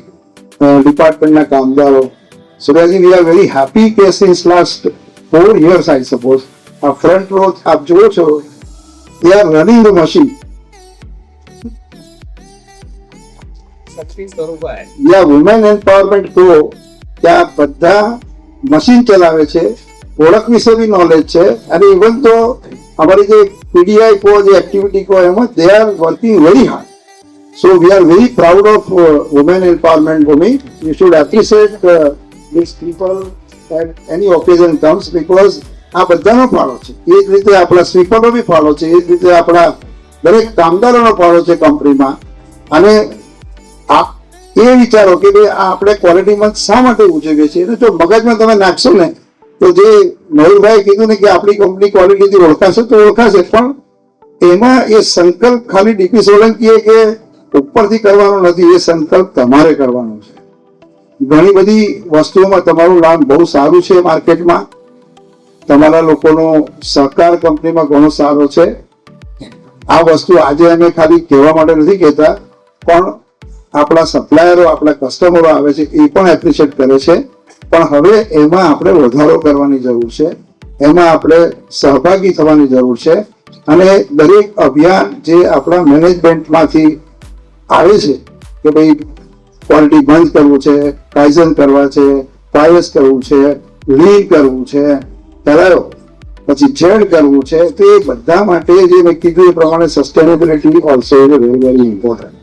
ડિપાર્ટમેન્ટના કામદારો, Surji we are very happy કે સિન્સ લાસ્ટ 4 years આઈ સપોઝ આ ફ્રન્ટ રો આપ જુઓ છો, they are running the machine. Yeah, women empowerment pro ત્યાં બધા મશીન ચલાવે છે, પ્રોડક્ટ વિશે બી નોલેજ છે. અને ઇવન તો અમારી જે પીડીઆઈ કો, જે એક્ટિવિટી કો, એમાં they are working very hard. So we are very proud of women empowerment, Bhumi. You should appreciate these people at any occasion comes because આ બધાનો ફાળો છે. એ જ રીતે આપણા સ્વીપરનો બી ફાળો છે, એ જ રીતે આપણા દરેક કામદારોનો ફાળો છે કંપનીમાં. અને એ વિચારો કે ભાઈ આ આપણે ક્વોલિટી મંથ શા માટે ઉજવીએ છીએ. એટલે જો મગજમાં તમે નાખશો ને તો જે મયુરભાઈ કીધું ને કે આપણી કંપની ક્વોલિટીથી ઓળખાશે તો ઓળખાશે, પણ એમાં એ સંકલ્પ ખાલી ડીપી સોલંકીએ કે ઉપરથી કરવાનો નથી, એ સંકલ્પ તમારે કરવાનો છે. ઘણી બધી વસ્તુઓમાં તમારું નામ બહુ સારું છે માર્કેટમાં, તમારા લોકોનો સહકાર કંપનીમાં ઘણો સારો છે. આ વસ્તુ આજે અમે ખાલી કહેવા માટે નથી કહેતા, પણ આપણા સપ્લાયરો, આપણા કસ્ટમરો આવે છે એ પણ એપ્રિશિએટ કરે છે. પણ હવે એમાં આપણે વધારો કરવાની જરૂર છે, એમાં આપણે સહભાગી થવાની જરૂર છે. અને દરેક અભિયાન જે આપણા મેનેજમેન્ટમાંથી આવે છે કે ભાઈ ક્વોલિટી બંધ કરવું છે, કાઇઝન કરવા છે, પાયસ કરવું છે, લીન કરવું છે, કરાયો પછી જેડ કરવું છે, તો એ બધા માટે જે મેં કીધું એ પ્રમાણે sustainability also is very very important.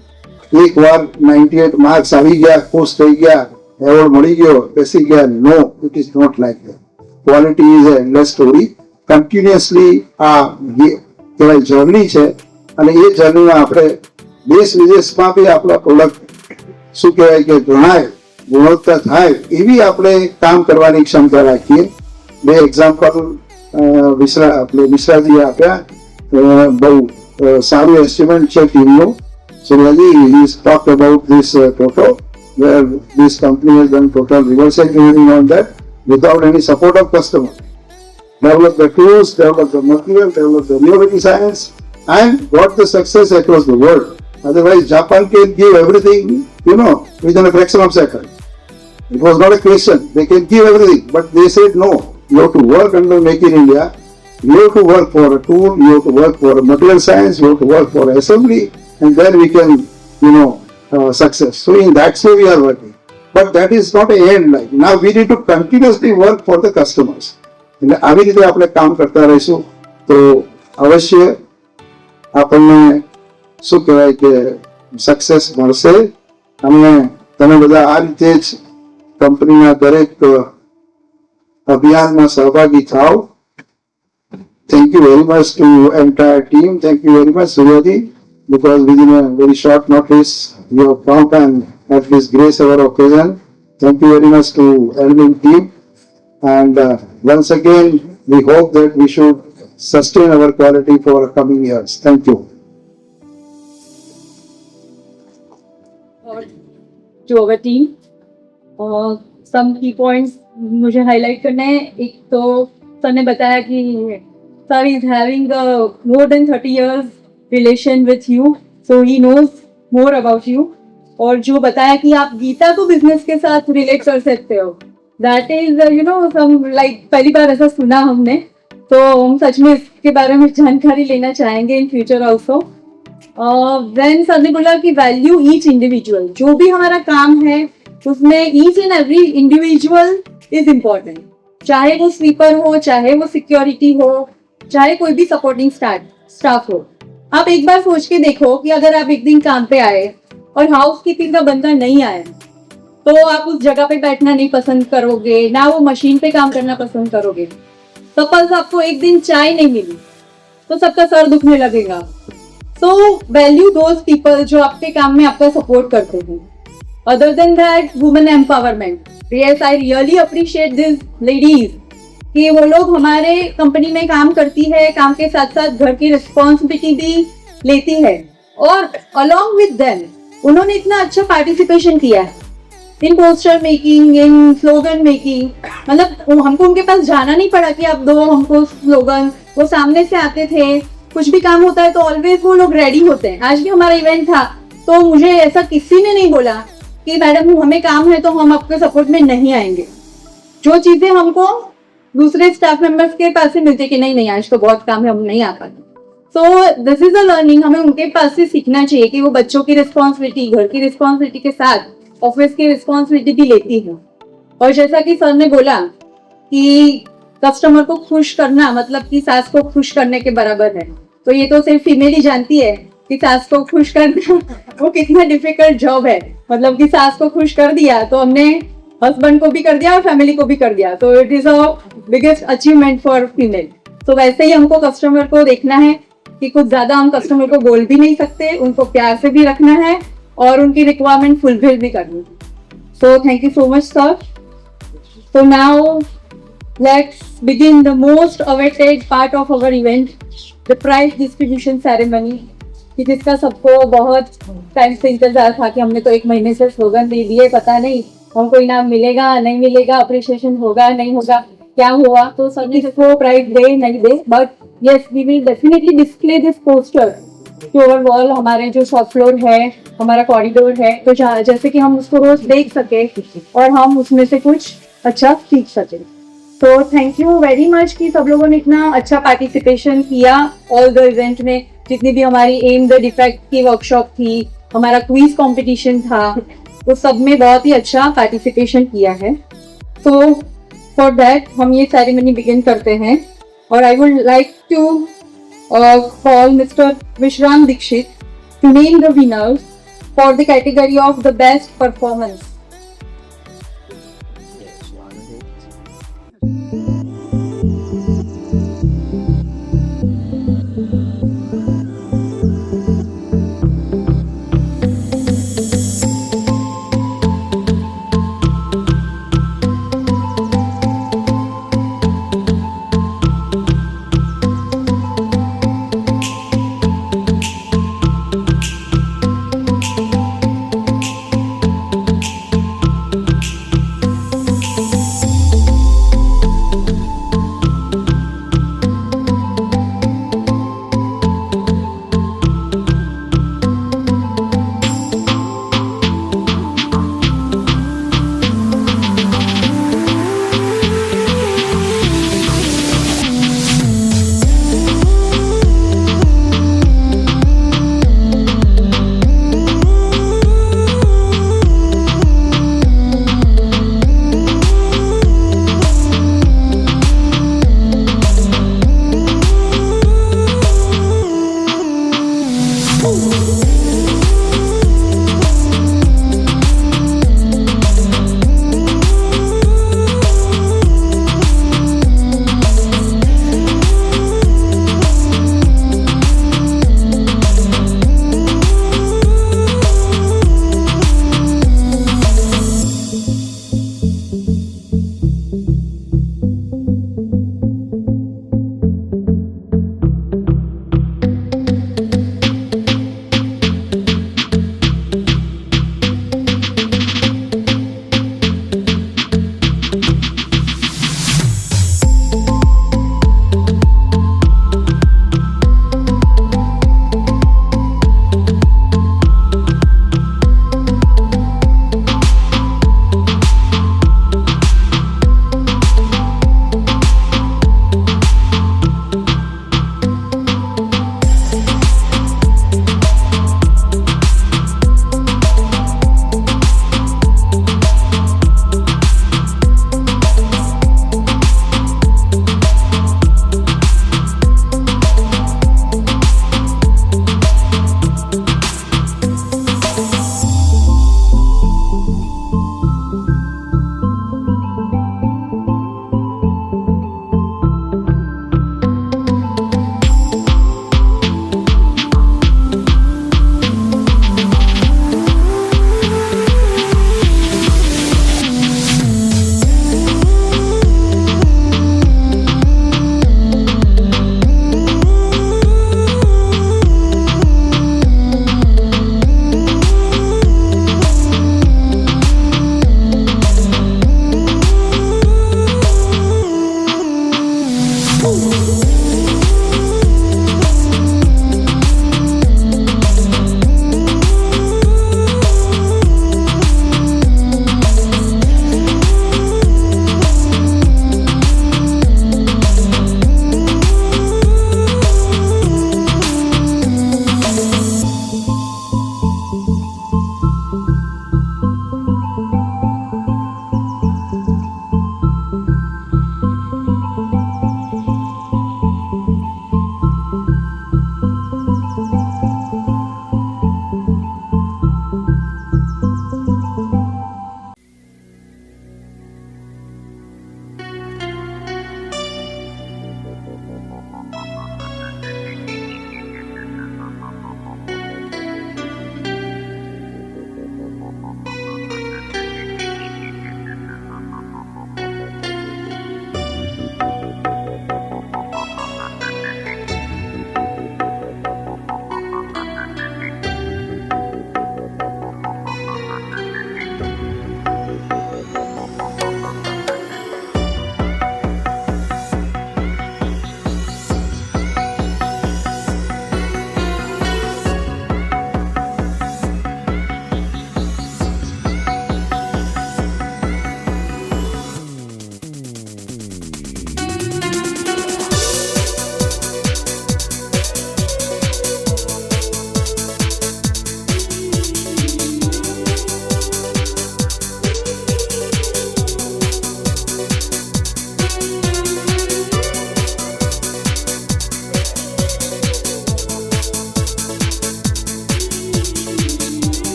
એકવાર 98 માર્ક્સ આવી ગયા, ખુશ થઈ ગયા, એવોર્ડ મળી ગયો, બેસી ગયા, no, it is not like that. Quality is a endless story. Continuously આ કહેવાય જર્ની છે, અને એ જર્નીમાં આપણે દેશ વિદેશમાં બી આપણા પ્રોડક્ટ શું કહેવાય કે ગણાય, ગુણવત્તા થાય એવી આપણે કામ કરવાની ક્ષમતા રાખીએ. બે એક્ઝામ્પલ મિશ્રાજીએ આપ્યા, બહુ સારું એસ્ટિમેટ છે ટીમનું. Similarly, he's talked about this Toto, where this company has done total reverse engineering on that without any support of customer. Develop the tools, develop the material, develop the innovative science, and got the success across the world. Otherwise, Japan can give everything, within a fraction of a second. It was not a question. They can give everything, but they said no. You have to work under Make in India. You have to work for a tool. You have to work for a material science. You have to work for assembly, and then we can, success. So in that way we are working. But that is not an end. Like now we need to continuously work for the customers. એટલે આવી રીતે આપણે કામ કરતા રહીશું તો અવશ્ય આપણને શું કહેવાય કે સક્સેસ મળશે. અને તમે બધા આ રીતે જ કંપનીના દરેક અભિયાનમાં સહભાગી થાઓ. Thank you very much to entire team. Thank you very much, Suryaji, because within a very short notice you have come and at this grace our occasion. Thank you very much to Elvin team. And once again, we hope that we should sustain our quality for coming years. Thank you. To our team, some key points मुझे highlight करने हैं. एक तो sir ने बताया कि sir is having more than 30 years relation with you, so he knows more about you. और जो बताया कि आप गीता को बिजनेस के साथ रिलेट कर सकते हो, दैट इज सम लाइक पहली बार ऐसा सुना हमने. तो हम सच में इसके बारे में जानकारी लेना चाहेंगे in future also. Then sir ने बोला कि वैल्यू ईच इंडिविजुअल. जो भी हमारा काम है उसमें each and every individual is important. चाहे वो स्वीपर हो, चाहे वो सिक्योरिटी हो, चाहे कोई भी सपोर्टिंग स्टाफ हो. आप एक बार सोच के देखो कि अगर आप एक दिन काम पे आए और हाउस कीपिंग का बंदा नहीं आया तो आप उस जगह पे बैठना नहीं पसंद करोगे, ना वो मशीन पे काम करना पसंद करोगे. सपोज आपको एक दिन चाय नहीं मिली तो सबका सर दुखने लगेगा. सो वैल्यू दोज पीपल जो आपके काम में आपका सपोर्ट करते हैं. Other than that, women empowerment. Yes, I really appreciate this ladies कि वो लोग हमारे कंपनी में काम करती है, काम के साथ साथ घर की रिस्पॉन्सिबिलिटी भी लेती है. और अलॉन्ग विद देम उन्होंने इतना अच्छा पार्टिसिपेशन किया है इन पोस्टर मेकिंग, इन स्लोगन मेकिंग. मतलब हमको उनके पास जाना नहीं पड़ा कि आप दो हमको स्लोगन, वो सामने से आते थे. कुछ भी काम होता है तो ऑलवेज वो लोग रेडी होते हैं. आज भी हमारा इवेंट था तो मुझे ऐसा किसी ने नहीं बोला कि मैडम हमें काम है तो हम आपके सपोर्ट में नहीं आएंगे. जो चीजें हमको दूसरे स्टाफ मेंबर्स के पास से मिलते कि नहीं आज तो बहुत काम है, हम नहीं आ पाते. So this is a learning. हमें उनके पास से सीखना चाहिए कि वो बच्चों की रिस्पॉन्सिबिलिटी, घर की रिस्पॉन्सिबिलिटी के साथ ऑफिस की रिस्पॉन्सिबिलिटी भी लेती है. और जैसा कि सर ने बोला कि कस्टमर को खुश करना मतलब कि सास को खुश करने के बराबर है. तो ये तो सिर्फ फीमेल ही जानती है कि सास को खुश करना वो कितना डिफिकल्ट जॉब है. मतलब कि सास को खुश कर दिया तो हमने हस्बैंड को भी कर दिया और फैमिली को भी कर दिया. तो it is a biggest achievement for female. तो वैसे ही हमको कस्टमर को देखना है कि कुछ ज्यादा हम कस्टमर को बोल भी नहीं सकते, उनको प्यार से भी रखना है और उनकी रिक्वायरमेंट फुलफिल भी करनी है. So thank you so much sir. So now let's begin the most awaited part of our event, the prize distribution ceremony. कि जिसका सबको बहुत टाइम से इंतजार था कि हमने तो 1 महीने से स्लोगन दे दिए, पता नहीं हमको इनाम मिलेगा नहीं मिलेगा, अप्रिशिएशन होगा नहीं होगा, क्या हुआ. तो सर ने इसको प्राइज दे नहीं दे, but yes we will definitely display this poster to over wall. हमारे जो शॉप फ्लोर है, हमारा कॉरिडोर है, तो जैसे कि हम उसको रोज देख सके और हम उसमें से कुछ अच्छा सीख सके. तो थैंक यू वेरी मच कि सब लोगों ने इतना अच्छा पार्टिसिपेशन किया ऑल द इवेंट में. जितनी भी हमारी एम द डिफेक्ट की वर्कशॉप थी, हमारा क्विज कंपटीशन था, वो सब में बहुत ही अच्छा पार्टिसिपेशन किया है. सो फॉर दैट हम ये सेरेमनी बिगिन करते हैं और I would like to call mister Vishram Dixit to name the winners for the category of the best performance.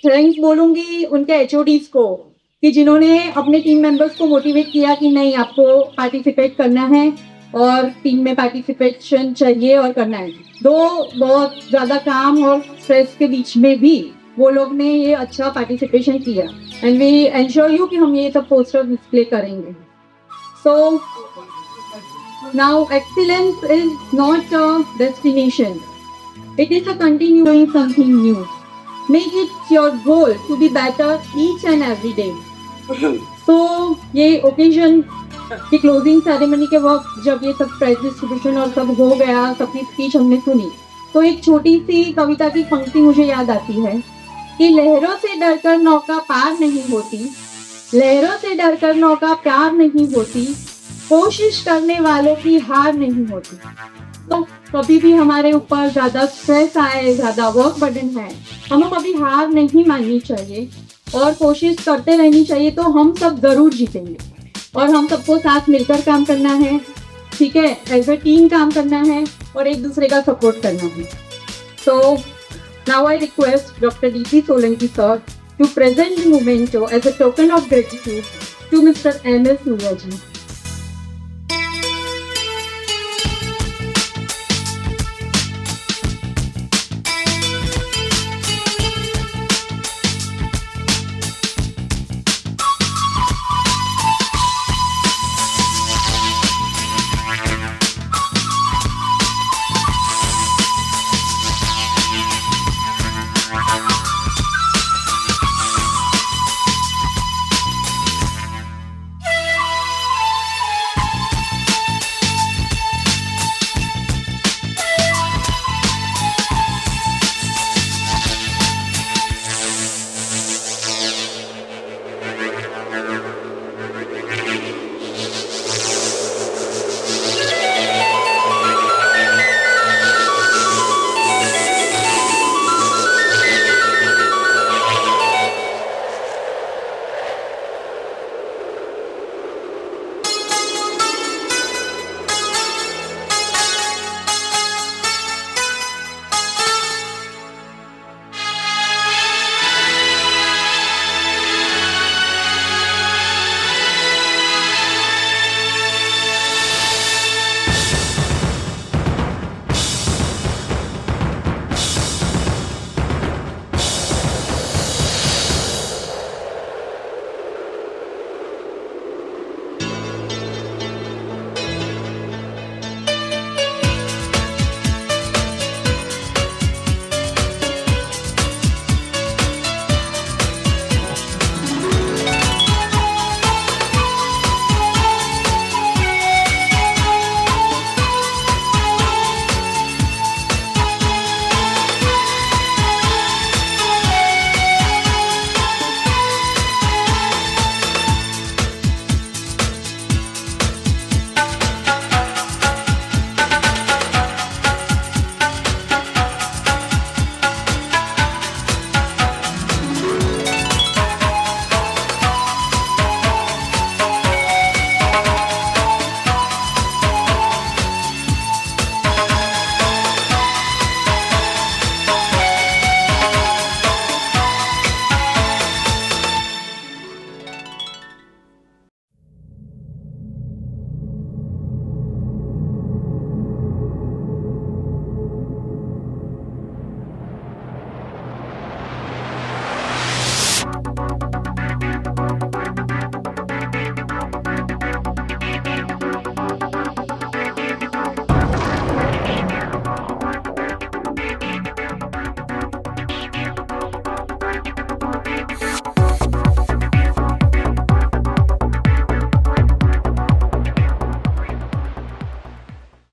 Thanks बोलूंगी उनके एचओडीज को कि जिन्होंने अपने टीम मेंबर्स को मोटिवेट किया कि नहीं आपको पार्टिसिपेट करना है और टीम में पार्टिसिपेशन चाहिए और करना है। दो बहुत ज़्यादा काम और स्ट्रेस के बीच में भी वो लोग ने ये अच्छा पार्टिसिपेशन किया एंड वी एंश्योर यू कि हम ये सब पोस्टर डिस्प्ले करेंगे। So now excellence is not a destination, it is a continue doing something new. Make it your goal to be better each and every day. So ये occasion की closing ceremony के वक्त जब ये सब prize distribution और सब हो गया, सबकी स्पीच हमने सुनी, तो एक छोटी सी कविता की पंक्ति मुझे याद आती है कि लहरों से डरकर नौका पार नहीं होती, लहरों से डरकर नौका प्यार नहीं होती, कोशिश करने वालों की हार नहीं होती। तो कभी भी हमारे ऊपर ज़्यादा स्ट्रेस आए, ज़्यादा वर्क बर्डन है, हमें कभी हार नहीं माननी चाहिए और कोशिश करते रहनी चाहिए, तो हम सब ज़रूर जीतेंगे। और हम सबको साथ मिलकर काम करना है, ठीक है, एज अ टीम काम करना है और एक दूसरे का सपोर्ट करना है। So now I request doctor DP Solanki sir to present the memento as a token of gratitude to mister M S Surya ji.